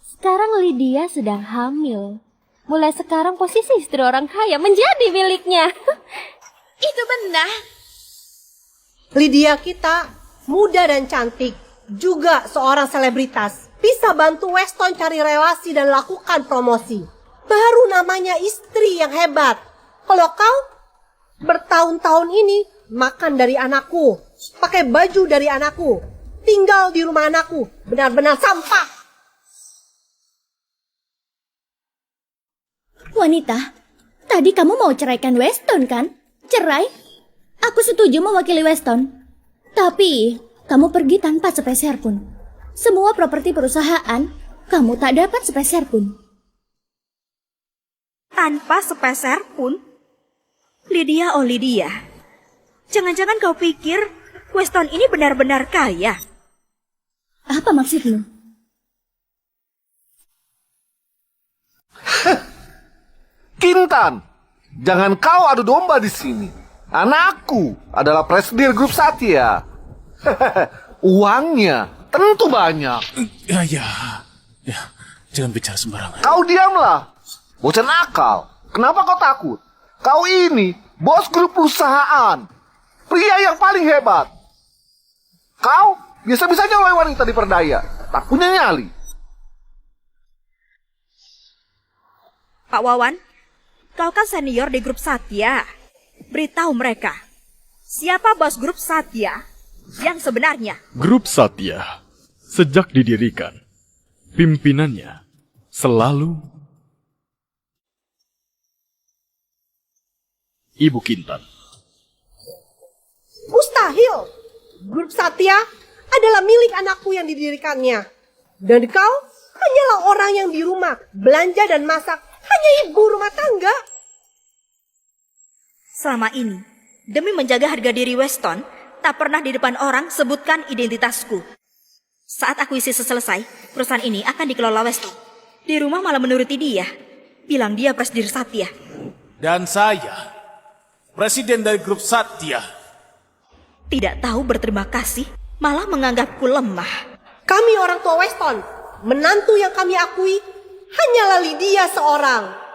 Sekarang Lydia sedang hamil. Mulai sekarang posisi istri orang kaya menjadi miliknya. Itu benar. Lydia kita muda dan cantik, juga seorang selebritas. Bisa bantu Weston cari relasi dan lakukan promosi. Baru namanya istri yang hebat. Kalau kau bertahun-tahun ini makan dari anakku, pakai baju dari anakku, tinggal di rumah anakku, benar-benar sampah. Wanita, tadi kamu mau ceraikan Weston kan? Cerai? Aku setuju mewakili Weston. Tapi, kamu pergi tanpa sepeser pun. Semua properti perusahaan, kamu tak dapat sepeser pun. Tanpa sepeser pun? Lydia, oh Lydia. Jangan-jangan kau pikir Weston ini benar-benar kaya? Apa maksudmu? Kintan, jangan kau adu domba di sini. Anakku adalah presiden grup Satya. Uangnya tentu banyak. Ya, jangan bicara sembarangan. Kau diamlah. Bocah nakal. Kenapa kau takut? Kau ini bos grup perusahaan. Pria yang paling hebat. Kau biasa-bisanya oleh wanita diperdaya. Tak punya nyali. Pak Wawan, kau kan senior di grup Satya. Beritahu mereka, siapa bos grup Satya yang sebenarnya? Grup Satya, sejak didirikan, pimpinannya selalu Ibu Kintan. Mustahil. Grup Satya adalah milik anakku yang didirikannya. Dan kau hanyalah orang yang di rumah belanja dan masak. Hanya ibu rumah tangga. Selama ini, demi menjaga harga diri Weston, tak pernah di depan orang sebutkan identitasku. Saat akuisisi selesai, perusahaan ini akan dikelola Weston. Di rumah malah menuruti dia. Bilang dia presiden Satya. Dan saya, presiden dari grup Satya. Tidak tahu berterima kasih, malah menganggapku lemah. Kami orang tua Weston, menantu yang kami akui hanyalah Lydia seorang.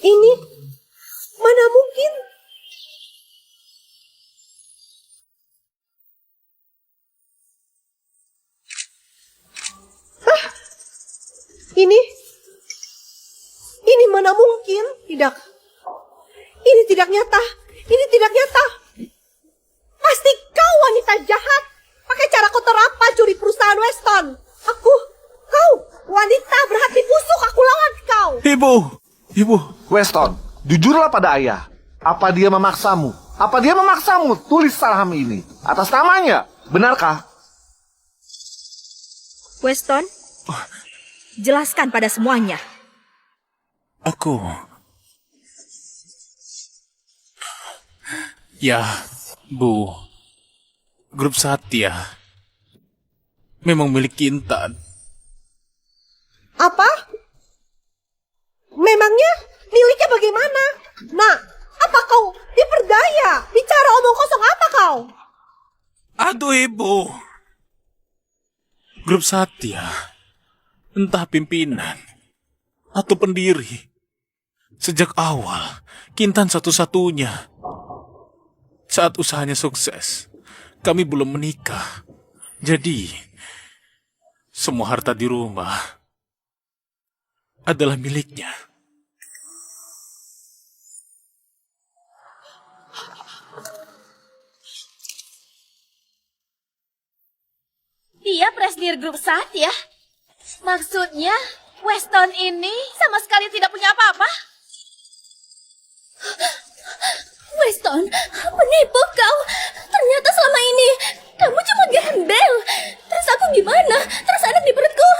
Ini mana mungkin? Ini mana mungkin? Tidak. Ini tidak nyata. Ini tidak nyata. Pasti kau wanita jahat. Pakai cara kotor apa curi perusahaan Weston? Kau, wanita berhati busuk, aku lawan kau. Ibu. Weston, jujurlah pada ayah. Apa dia memaksamu? Apa dia memaksamu tulis saham ini atas namanya? Benarkah? Weston, jelaskan pada semuanya. Aku... Ya, Bu. Grup Satya memang milik Kintan. Apa? Memangnya miliknya bagaimana? Nak, apa kau diperdaya? Bicara omong kosong apa kau? Aduh ibu. Grup Satya, entah pimpinan atau pendiri, sejak awal Kintan satu-satunya. Saat usahanya sukses, kami belum menikah. Jadi, semua harta di rumah adalah miliknya. Dia presidir grup Satya. Maksudnya, Weston ini sama sekali tidak punya apa-apa? Weston, penipu kau. Ternyata selama ini kamu cuma gembel. Terus aku gimana? Terus anak di perutku.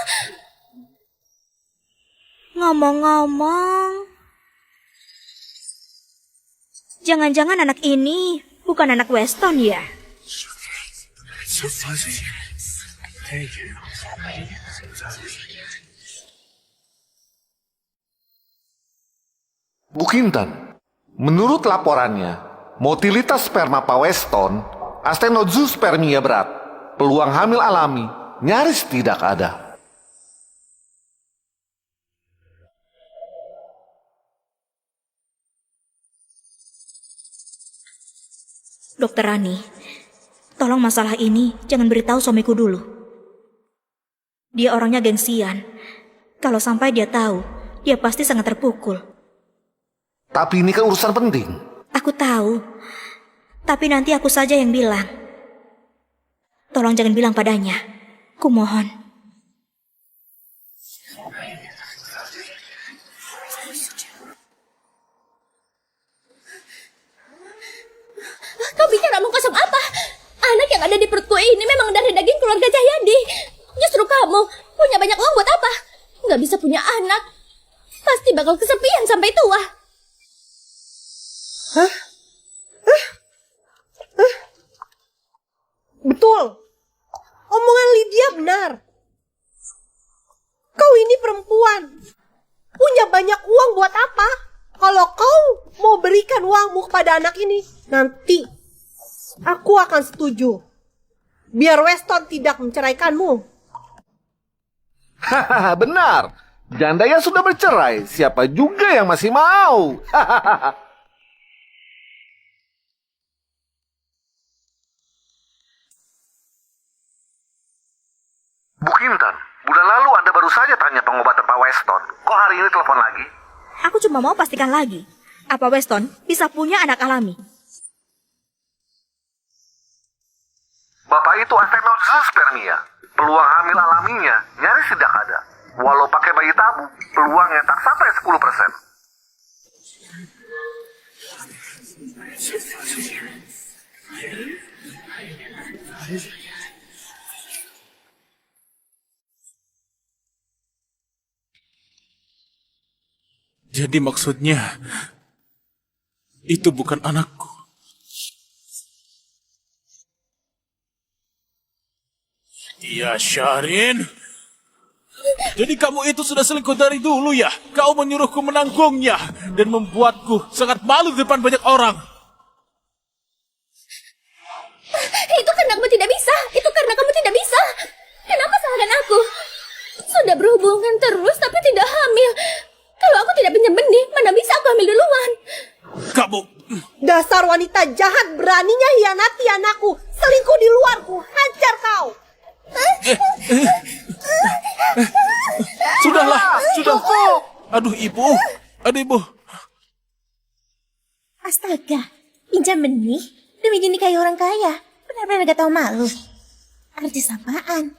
Ngomong-ngomong, jangan-jangan anak ini bukan anak Weston ya? Bu Kintan, menurut laporannya, motilitas sperma Pak Weston, astenozospermia berat, peluang hamil alami nyaris tidak ada. Dokter Rani, tolong masalah ini jangan beritahu suamiku dulu. Dia orangnya gengsian. Kalau sampai dia tahu, dia pasti sangat terpukul. Tapi ini kan urusan penting. Aku tahu, tapi nanti aku saja yang bilang. Tolong jangan bilang padanya. Kumohon. Kau bicara omong kosong apa? Anak yang ada di perutku ini memang dari daging keluarga Jayadi. Justru kamu punya banyak uang buat apa? Nggak bisa punya anak. Pasti bakal kesepian sampai tua. Betul. Omongan Lydia benar. Kau ini perempuan. Punya banyak uang buat apa? Kalau kau mau berikan uangmu kepada anak ini, nanti aku akan setuju. Biar Weston tidak menceraikanmu. Hahaha, benar. Janda yang sudah bercerai, siapa juga yang masih mau? Hahaha. Bu Kintan, bulan lalu Anda baru saja tanya pengobatan Pak Weston. Kok hari ini telepon lagi? Aku cuma mau pastikan lagi, apa Weston bisa punya anak alami? Bapak itu astenozospermia. Peluang hamil alaminya nyaris tidak ada. Walau pakai bayi tabung, peluangnya tak sampai 10%. Jadi maksudnya, itu bukan anakku. Iya, Sharin. Jadi kamu itu sudah selingkuh dari dulu ya? Kau menyuruhku menanggungnya dan membuatku sangat malu di depan banyak orang. Itu karena kamu tidak bisa. Itu karena kamu tidak bisa. Kenapa salahkan aku? Sudah berhubungan terus tapi tidak hamil. Kalau aku tidak pinjam benih, mana bisa aku hamil duluan? Kamu... Dasar wanita jahat, beraninya hianati anakku. Selingkuh di luarku, hajar kau. Sudahlah, sudah. Aduh ibu, Astaga, pinjam benih demi dinikahi orang kaya. Benar-benar gak tahu malu. Artis apaan?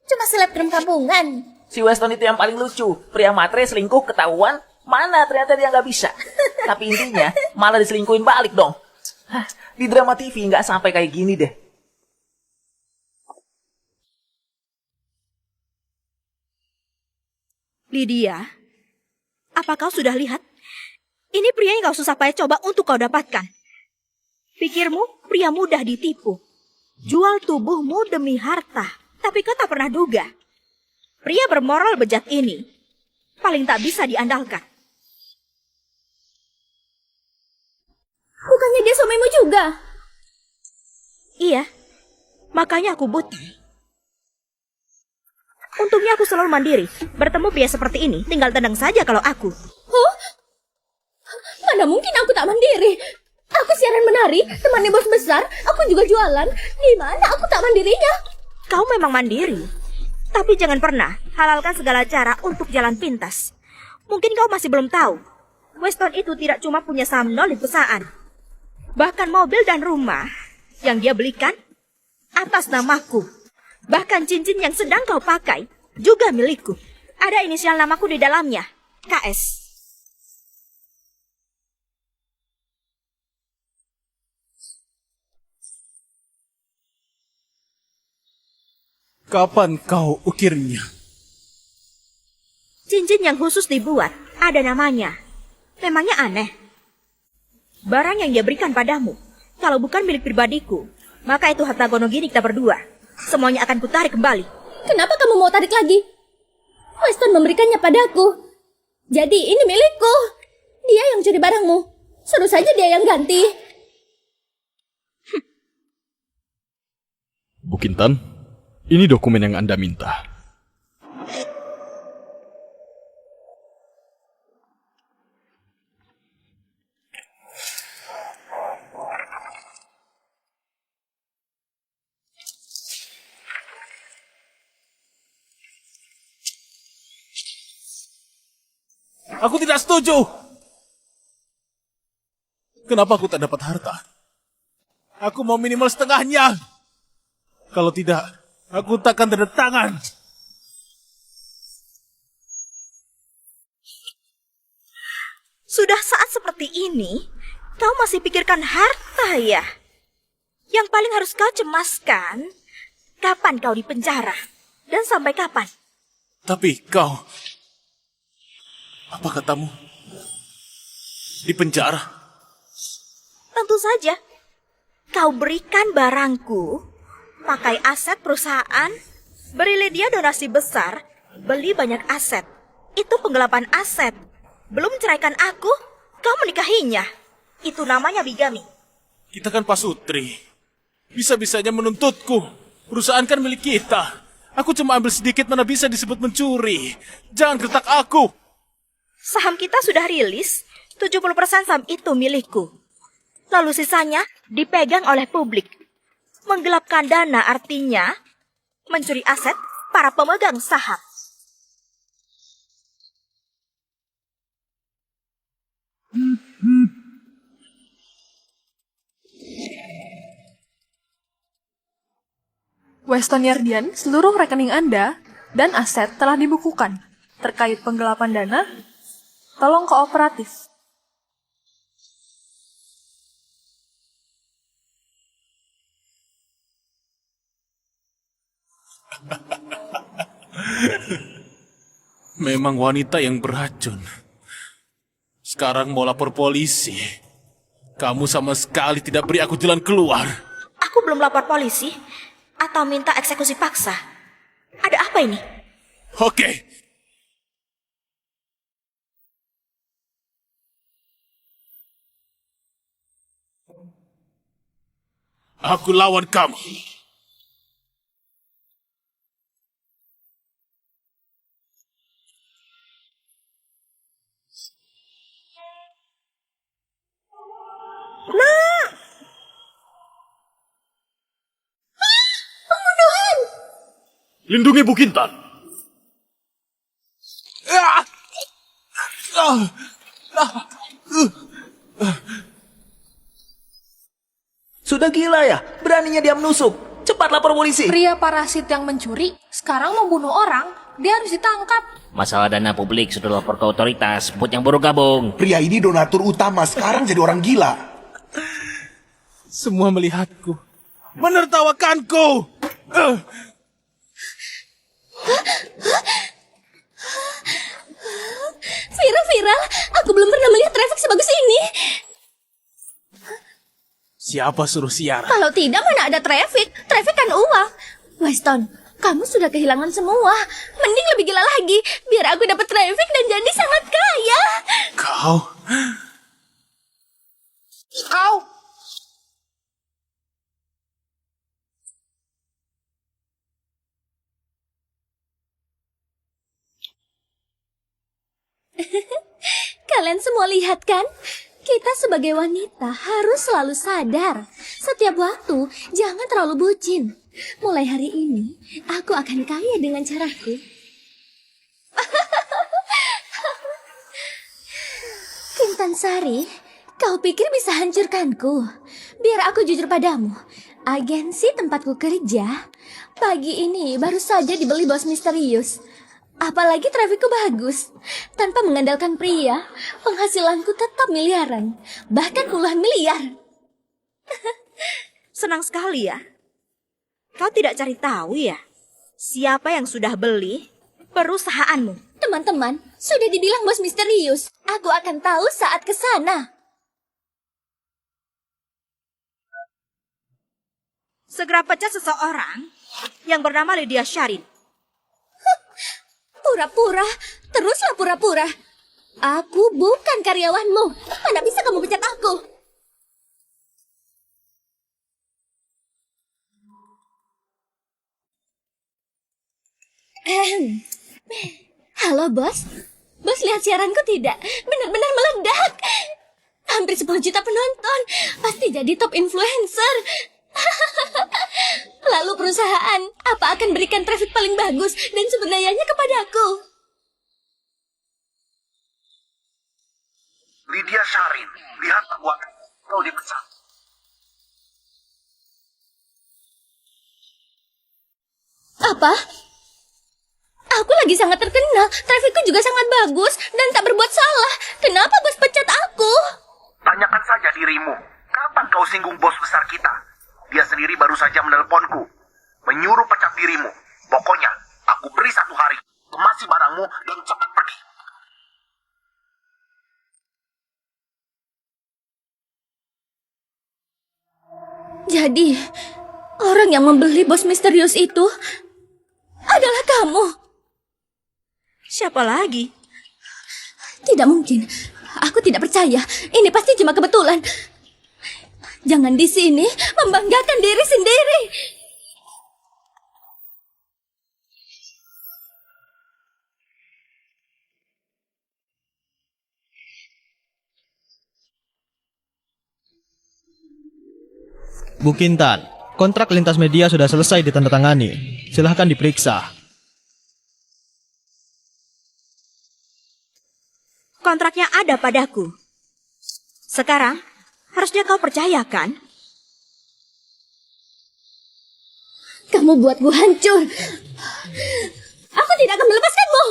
Cuma selebgram kampungan. Si Weston itu yang paling lucu. Pria matre selingkuh ketahuan, mana ternyata dia nggak bisa. Tapi intinya malah diselingkuhin balik dong. Hah, di drama TV nggak sampai kayak gini deh. Lydia, apa kau sudah lihat? Ini pria yang kau susah payah coba untuk kau dapatkan. Pikirmu pria mudah ditipu. Jual tubuhmu demi harta. Tapi kau tak pernah duga. Pria bermoral bejat ini paling tak bisa diandalkan. Bukannya dia suamimu juga? Iya, makanya aku buta. Untungnya aku selalu mandiri. Bertemu pria seperti ini, tinggal tenang saja kalau aku. Huh? Mana mungkin aku tak mandiri? Aku siaran menari, temannya bos besar, aku juga jualan. Di mana aku tak mandirinya? Kau memang mandiri. Tapi jangan pernah halalkan segala cara untuk jalan pintas. Mungkin kau masih belum tahu. Weston itu tidak cuma punya saham nol di perusahaan. Bahkan mobil dan rumah yang dia belikan atas namaku. Bahkan cincin yang sedang kau pakai juga milikku. Ada inisial namaku di dalamnya, KS. Kapan kau ukirnya? Cincin yang khusus dibuat, ada namanya. Memangnya aneh? Barang yang dia berikan padamu, kalau bukan milik pribadiku, maka itu harta Gonogini kita berdua. Semuanya akan kutarik kembali. Kenapa kamu mau tarik lagi? Weston memberikannya padaku. Jadi ini milikku. Dia yang curi barangmu. Suruh saja dia yang ganti. Bu Kintan, ini dokumen yang Anda minta. Aku tidak setuju. Kenapa aku tak dapat harta? Aku mau minimal setengahnya. Kalau tidak, aku takkan tanda tangan. Sudah saat seperti ini, kau masih pikirkan harta ya? Yang paling harus kau cemaskan, kapan kau dipenjara? Dan sampai kapan? Tapi kau... Apa katamu? Di penjara? Tentu saja. Kau berikan barangku, pakai aset perusahaan, beri dia donasi besar, beli banyak aset. Itu penggelapan aset. Belum ceraikan aku, kau menikahinya. Itu namanya bigami. Kita kan pasutri. Bisa-bisanya menuntutku. Perusahaan kan milik kita. Aku cuma ambil sedikit, mana bisa disebut mencuri. Jangan gertak aku. Saham kita sudah rilis, 70% saham itu milikku. Lalu sisanya dipegang oleh publik. Menggelapkan dana artinya mencuri aset para pemegang saham. Weston Yardian, seluruh rekening Anda dan aset telah dibukukan. Terkait penggelapan dana, tolong kooperatif. Memang wanita yang beracun. Sekarang mau lapor polisi. Kamu sama sekali tidak beri aku jalan keluar. Aku belum lapor polisi atau minta eksekusi paksa. Ada apa ini? Oke. Aku lawan kamu. Nak! Pembunuhan! Lindungi Bu Kintan. Sudah gila ya? Beraninya dia menusuk. Cepat lapor polisi. Pria parasit yang mencuri, sekarang membunuh orang, dia harus ditangkap. Masalah dana publik sudah lapor ke otoritas. Buat yang baru gabung. Pria ini donatur utama, sekarang jadi orang gila. Semua melihatku. Menertawakanku. Viral, aku belum pernah melihat traffic sebagus ini. Siapa suruh siaran? Kalau tidak, mana ada traffic? Traffic kan uang. Weston, Kamu sudah kehilangan semua. Mending lebih gila lagi, biar aku dapat traffic dan jadi sangat kaya. Kau... Kau? Kalian semua lihat kan? Kita sebagai wanita harus selalu sadar. Setiap waktu, jangan terlalu bucin. Mulai hari ini, aku akan kaya dengan caraku. Kintan Sari, kau pikir bisa hancurkanku? Biar aku jujur padamu. Agensi tempatku kerja, pagi ini baru saja dibeli bos misterius. Apalagi trafikku bagus. Tanpa mengandalkan pria, penghasilanku tetap miliaran. Bahkan puluhan miliar. Senang sekali ya. Kau tidak cari tahu ya? Siapa yang sudah beli perusahaanmu? Teman-teman, sudah dibilang bos misterius. Aku akan tahu saat ke sana. Segera pecat seseorang yang bernama Lydia Sharin. Pura-pura, teruslah pura-pura. Aku bukan karyawanmu. Mana bisa kamu pecat aku? Halo, bos. Bos lihat siaranku tidak? Benar-benar meledak. Hampir 10 juta penonton. Pasti jadi top influencer. Lalu perusahaan apa akan berikan traffic paling bagus dan sebenarnya kepadaku? Lydia Sharin, lihat perbuatan kau dipecat. Apa? Aku lagi sangat terkenal, trafikku juga sangat bagus dan tak berbuat salah. Kenapa bos pecat aku? Tanyakan saja dirimu, kapan kau singgung bos besar kita? Dia sendiri baru saja menelponku, menyuruh pecat dirimu. Pokoknya, aku beri 1 hari, kemasi barangmu dan cepat pergi. Jadi, orang yang membeli bos misterius itu adalah kamu. Siapa lagi? Tidak mungkin. Aku tidak percaya. Ini pasti cuma kebetulan. Jangan di sini membanggakan diri sendiri. Bu Kintan, kontrak lintas media sudah selesai ditandatangani. Silahkan diperiksa. Kontraknya ada padaku. Sekarang, harusnya kau percayakan. Kamu buatku hancur. Aku tidak akan melepaskanmu.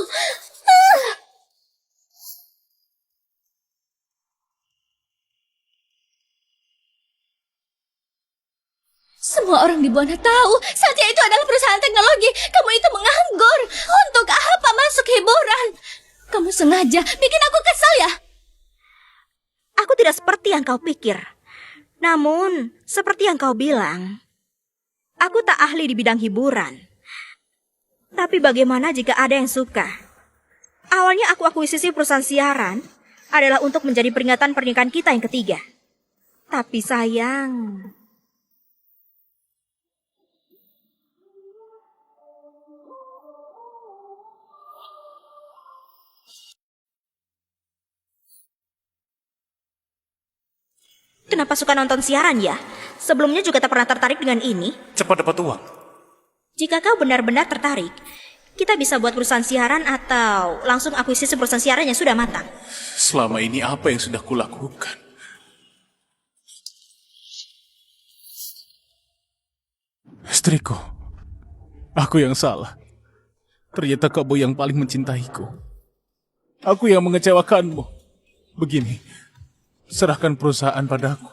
Semua orang di Buana tahu Satya itu adalah perusahaan teknologi. Kamu itu menganggur. Untuk apa masuk hiburan? Kamu sengaja bikin aku kesal ya? Aku tidak seperti yang kau pikir. Namun, seperti yang kau bilang, aku tak ahli di bidang hiburan. Tapi bagaimana jika ada yang suka? Awalnya aku akuisisi perusahaan siaran adalah untuk menjadi peringatan pernikahan kita yang ketiga. Tapi sayang... Kenapa suka nonton siaran ya? Sebelumnya juga tak pernah tertarik dengan ini. Cepat dapat uang. Jika kau benar-benar tertarik, kita bisa buat perusahaan siaran atau langsung akuisisi perusahaan siaran yang sudah matang. Selama ini apa yang sudah kulakukan? Istriku, aku yang salah. Ternyata kamu yang paling mencintaiku. Aku yang mengecewakanmu. Begini, serahkan perusahaan padaku.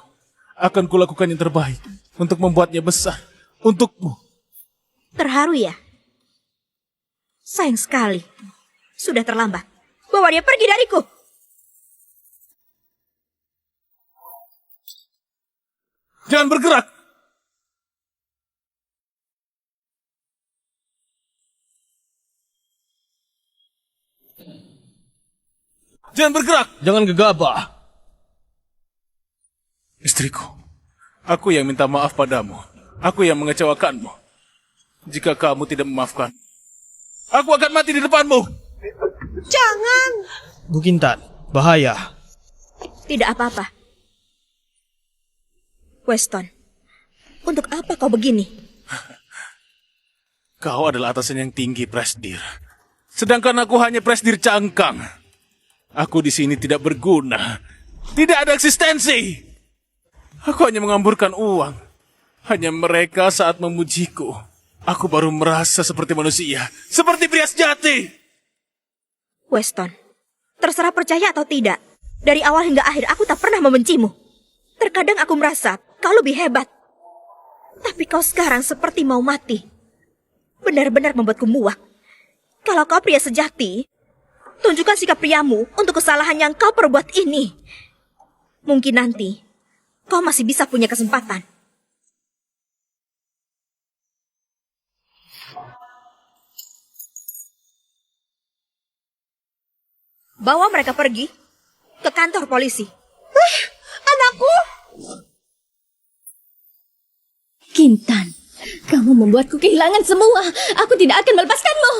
Akan kulakukan yang terbaik untuk membuatnya besar untukmu. Terharu ya? Sayang sekali. Sudah terlambat. Bawa dia pergi dariku. Jangan bergerak. jangan bergerak. Jangan gegabah. Istriku, aku yang minta maaf padamu. Aku yang mengecewakanmu. Jika kamu tidak memaafkan, aku akan mati di depanmu. Jangan. Bu Kintan, bahaya. Tidak apa-apa. Weston, untuk apa kau begini? Kau adalah atasan yang tinggi, Presdir. Sedangkan aku hanya Presdir cangkang. Aku di sini tidak berguna. Tidak ada eksistensi. Aku hanya mengamburkan uang. Hanya mereka saat memujiku. Aku baru merasa seperti manusia. Seperti pria sejati. Weston, terserah percaya atau tidak. Dari awal hingga akhir aku tak pernah membencimu. Terkadang aku merasa kau lebih hebat. Tapi kau sekarang seperti mau mati. Benar-benar membuatku muak. Kalau kau pria sejati, tunjukkan sikap priamu untuk kesalahan yang kau perbuat ini. Mungkin nanti kau masih bisa punya kesempatan. Bawa mereka pergi ke kantor polisi. Anakku! Kintan, kamu membuatku kehilangan semua. Aku tidak akan melepaskanmu.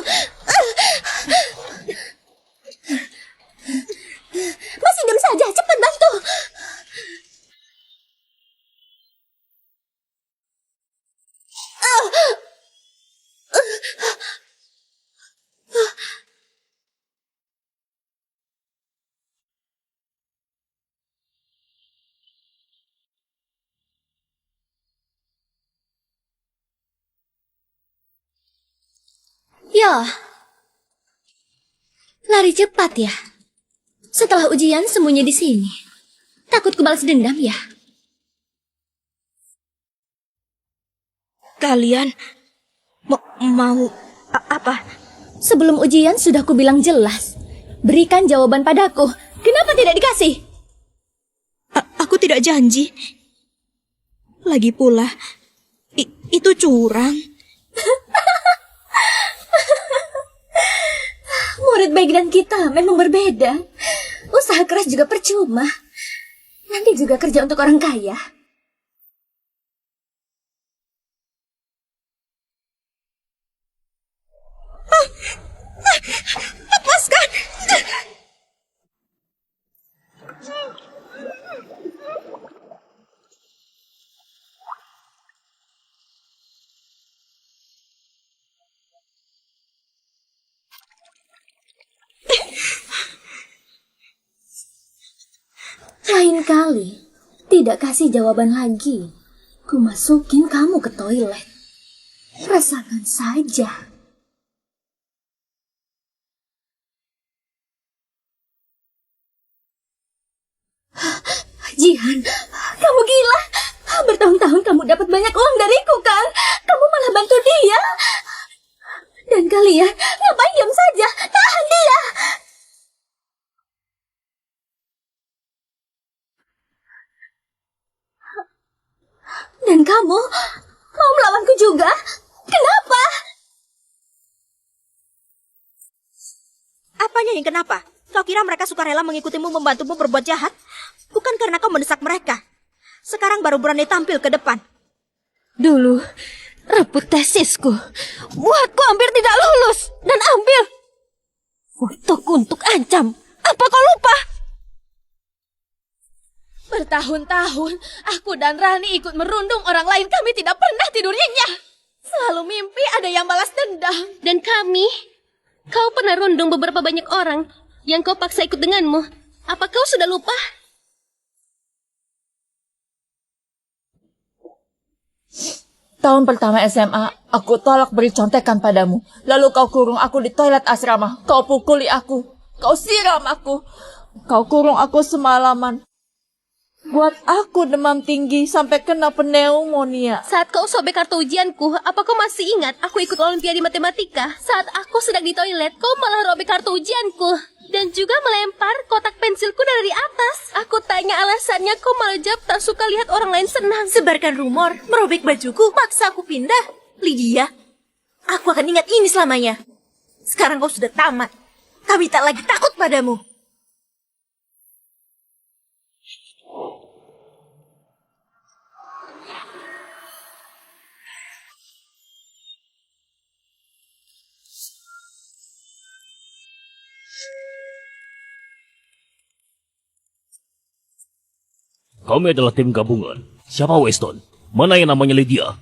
Masih diam saja, cepat bantu. Ya, lari cepat ya. Setelah ujian sembunyi di sini. Takut kubalas dendam ya? Kalian mau apa? Sebelum ujian sudah kubilang jelas. Berikan jawaban padaku. Kenapa tidak dikasih? Aku tidak janji. Lagi pula, itu curang. Murid baik dan kita memang berbeda. Usaha keras juga percuma. Nanti juga kerja untuk orang kaya. Lepaskan! Lain kali, tidak kasih jawaban lagi. Ku masukin kamu ke toilet. Rasakan saja. Jihan, kamu gila. Bertahun-tahun kamu dapat banyak uang dariku, kan? Kamu malah bantu dia. Dan kalian, ngapain diam saja? Tahan dia. Dan kamu mau melawanku juga? Kenapa? Apanya yang kenapa? Kau kira mereka suka rela mengikutimu membantumu berbuat jahat? Bukan karena kau mendesak mereka. Sekarang baru berani tampil ke depan. Dulu, rebut tesisku. Buatku hampir tidak lulus. Dan ambil fotoku untuk ancam. Apa kau lupa? Bertahun-tahun, aku dan Rani ikut merundung orang lain. Kami tidak pernah tidur nyenyak. Selalu mimpi ada yang balas dendam. Dan kami, kau pernah rundung beberapa banyak orang yang kau paksa ikut denganmu. Apa kau sudah lupa? Tahun pertama SMA, aku tolak beri contekan padamu. Lalu kau kurung aku di toilet asrama. Kau pukuli aku. Kau siram aku. Kau kurung aku semalaman. Buat aku demam tinggi sampai kena pneumonia. Saat kau sobek kartu ujianku, apa kau masih ingat aku ikut olimpiade matematika? Saat aku sedang di toilet, kau malah robek kartu ujianku. Dan juga melempar kotak pensilku dari atas. Aku tanya alasannya, kau malah jawab tak suka lihat orang lain senang. Sebarkan rumor, merobek bajuku, maksa aku pindah. Lydia, aku akan ingat ini selamanya. Sekarang kau sudah tamat. Kami tak lagi takut padamu. Kami adalah tim gabungan. Siapa Weston? Mana yang namanya Lydia?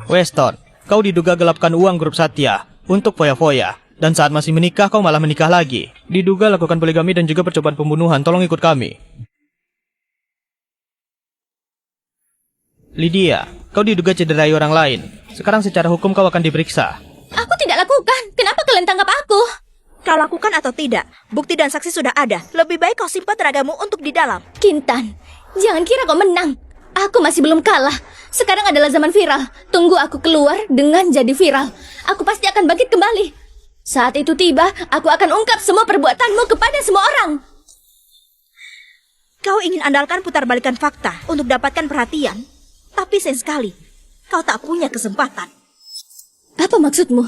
Weston, kau diduga gelapkan uang grup Satya untuk foya-foya. Dan saat masih menikah, kau malah menikah lagi. Diduga lakukan poligami dan juga percobaan pembunuhan. Tolong ikut kami. Lydia, kau diduga cederai orang lain. Sekarang secara hukum kau akan diperiksa. Aku tidak lakukan. Kenapa kalian tangkap aku? Kau lakukan atau tidak, bukti dan saksi sudah ada. Lebih baik kau simpan tenagamu untuk di dalam. Kintan, jangan kira kau menang. Aku masih belum kalah. Sekarang adalah zaman viral. Tunggu aku keluar dengan jadi viral. Aku pasti akan bangkit kembali. Saat itu tiba, aku akan ungkap semua perbuatanmu kepada semua orang. Kau ingin andalkan putarbalikan fakta untuk dapatkan perhatian. Tapi sayang sekali, kau tak punya kesempatan. Apa maksudmu?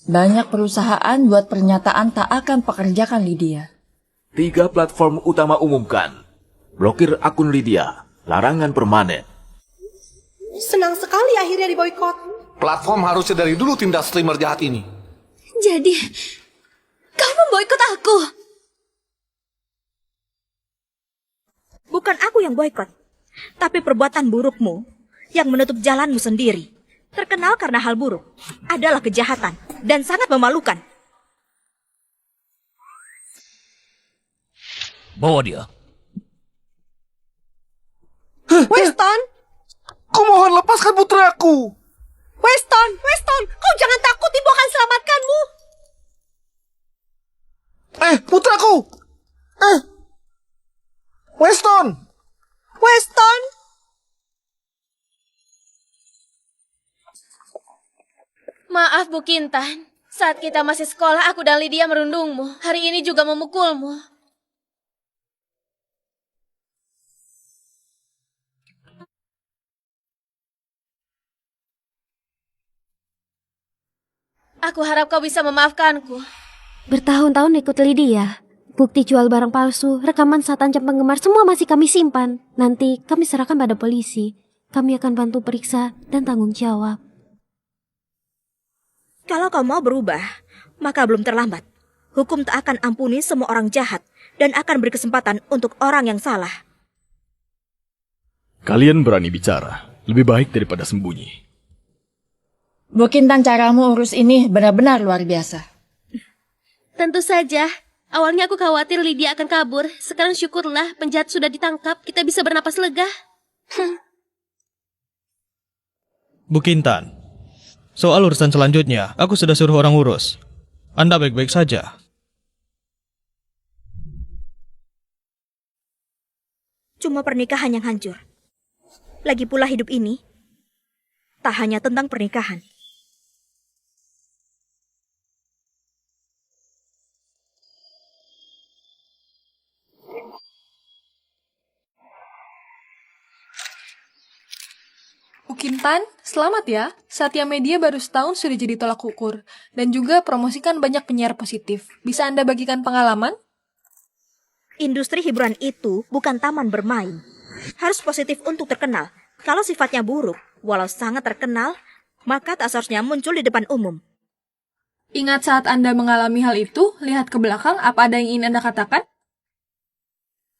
Banyak perusahaan buat pernyataan tak akan pekerjakan Lydia. 3 platform utama umumkan. Blokir akun Lydia. Larangan permanen. Senang sekali akhirnya diboykot. Platform harusnya dari dulu tindak streamer jahat ini. Jadi, kau memboikot aku? Bukan aku yang boykot, tapi perbuatan burukmu yang menutup jalanmu sendiri. Terkenal karena hal buruk adalah kejahatan dan sangat memalukan. Bawa dia. Weston! Kumohon lepaskan putraku. Weston! Kau jangan takut, ibu akan selamatkanmu. Putraku! Weston! Weston! Maaf Bu Kintan, saat kita masih sekolah aku dan Lydia merundungmu. Hari ini juga memukulmu. Aku harap kau bisa memaafkanku. Bertahun-tahun ikut Lydia. Bukti jual barang palsu, rekaman saat ancam penggemar, semua masih kami simpan. Nanti kami serahkan pada polisi. Kami akan bantu periksa dan tanggung jawab. Kalau kau mau berubah, maka belum terlambat. Hukum tak akan ampuni semua orang jahat dan akan beri kesempatan untuk orang yang salah. Kalian berani bicara, lebih baik daripada sembunyi. Bu Kintan, caramu urus ini benar-benar luar biasa. Tentu saja. Awalnya aku khawatir Lydia akan kabur. Sekarang syukurlah penjahat sudah ditangkap. Kita bisa bernapas lega. Bu Kintan, soal urusan selanjutnya, aku sudah suruh orang urus. Anda baik-baik saja. Cuma pernikahan yang hancur. Lagi pula hidup ini tak hanya tentang pernikahan. Bu Kintan, selamat ya. Satya Media baru setahun sudah jadi tolak ukur. Dan juga promosikan banyak penyiar positif. Bisa Anda bagikan pengalaman? Industri hiburan itu bukan taman bermain. Harus positif untuk terkenal. Kalau sifatnya buruk, walau sangat terkenal, maka tak seharusnya muncul di depan umum. Ingat saat Anda mengalami hal itu, lihat ke belakang, apa ada yang ingin Anda katakan?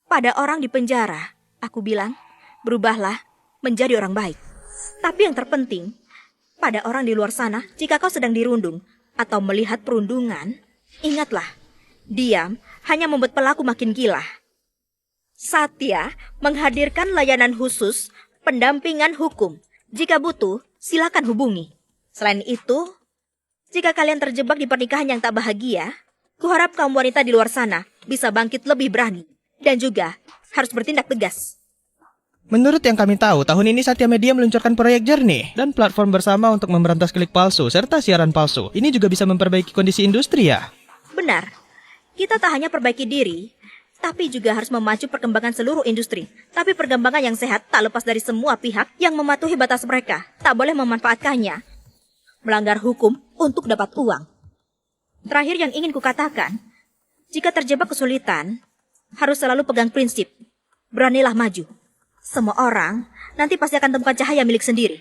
Pada orang di penjara, aku bilang, berubahlah menjadi orang baik. Tapi yang terpenting, pada orang di luar sana, jika kau sedang dirundung atau melihat perundungan, ingatlah, diam hanya membuat pelaku makin gila. Satya menghadirkan layanan khusus pendampingan hukum. Jika butuh, silakan hubungi. Selain itu, jika kalian terjebak di pernikahan yang tak bahagia, kuharap kaum wanita di luar sana bisa bangkit lebih berani dan juga harus bertindak tegas. Menurut yang kami tahu, tahun ini Satya Media meluncurkan proyek Jernih dan platform bersama untuk memberantas klik palsu serta siaran palsu. Ini juga bisa memperbaiki kondisi industri ya? Benar. Kita tak hanya perbaiki diri, tapi juga harus memacu perkembangan seluruh industri. Tapi perkembangan yang sehat tak lepas dari semua pihak yang mematuhi batas mereka. Tak boleh memanfaatkannya. Melanggar hukum untuk dapat uang. Terakhir yang ingin kukatakan, jika terjebak kesulitan, harus selalu pegang prinsip. Beranilah maju. Semua orang nanti pasti akan temukan cahaya milik sendiri.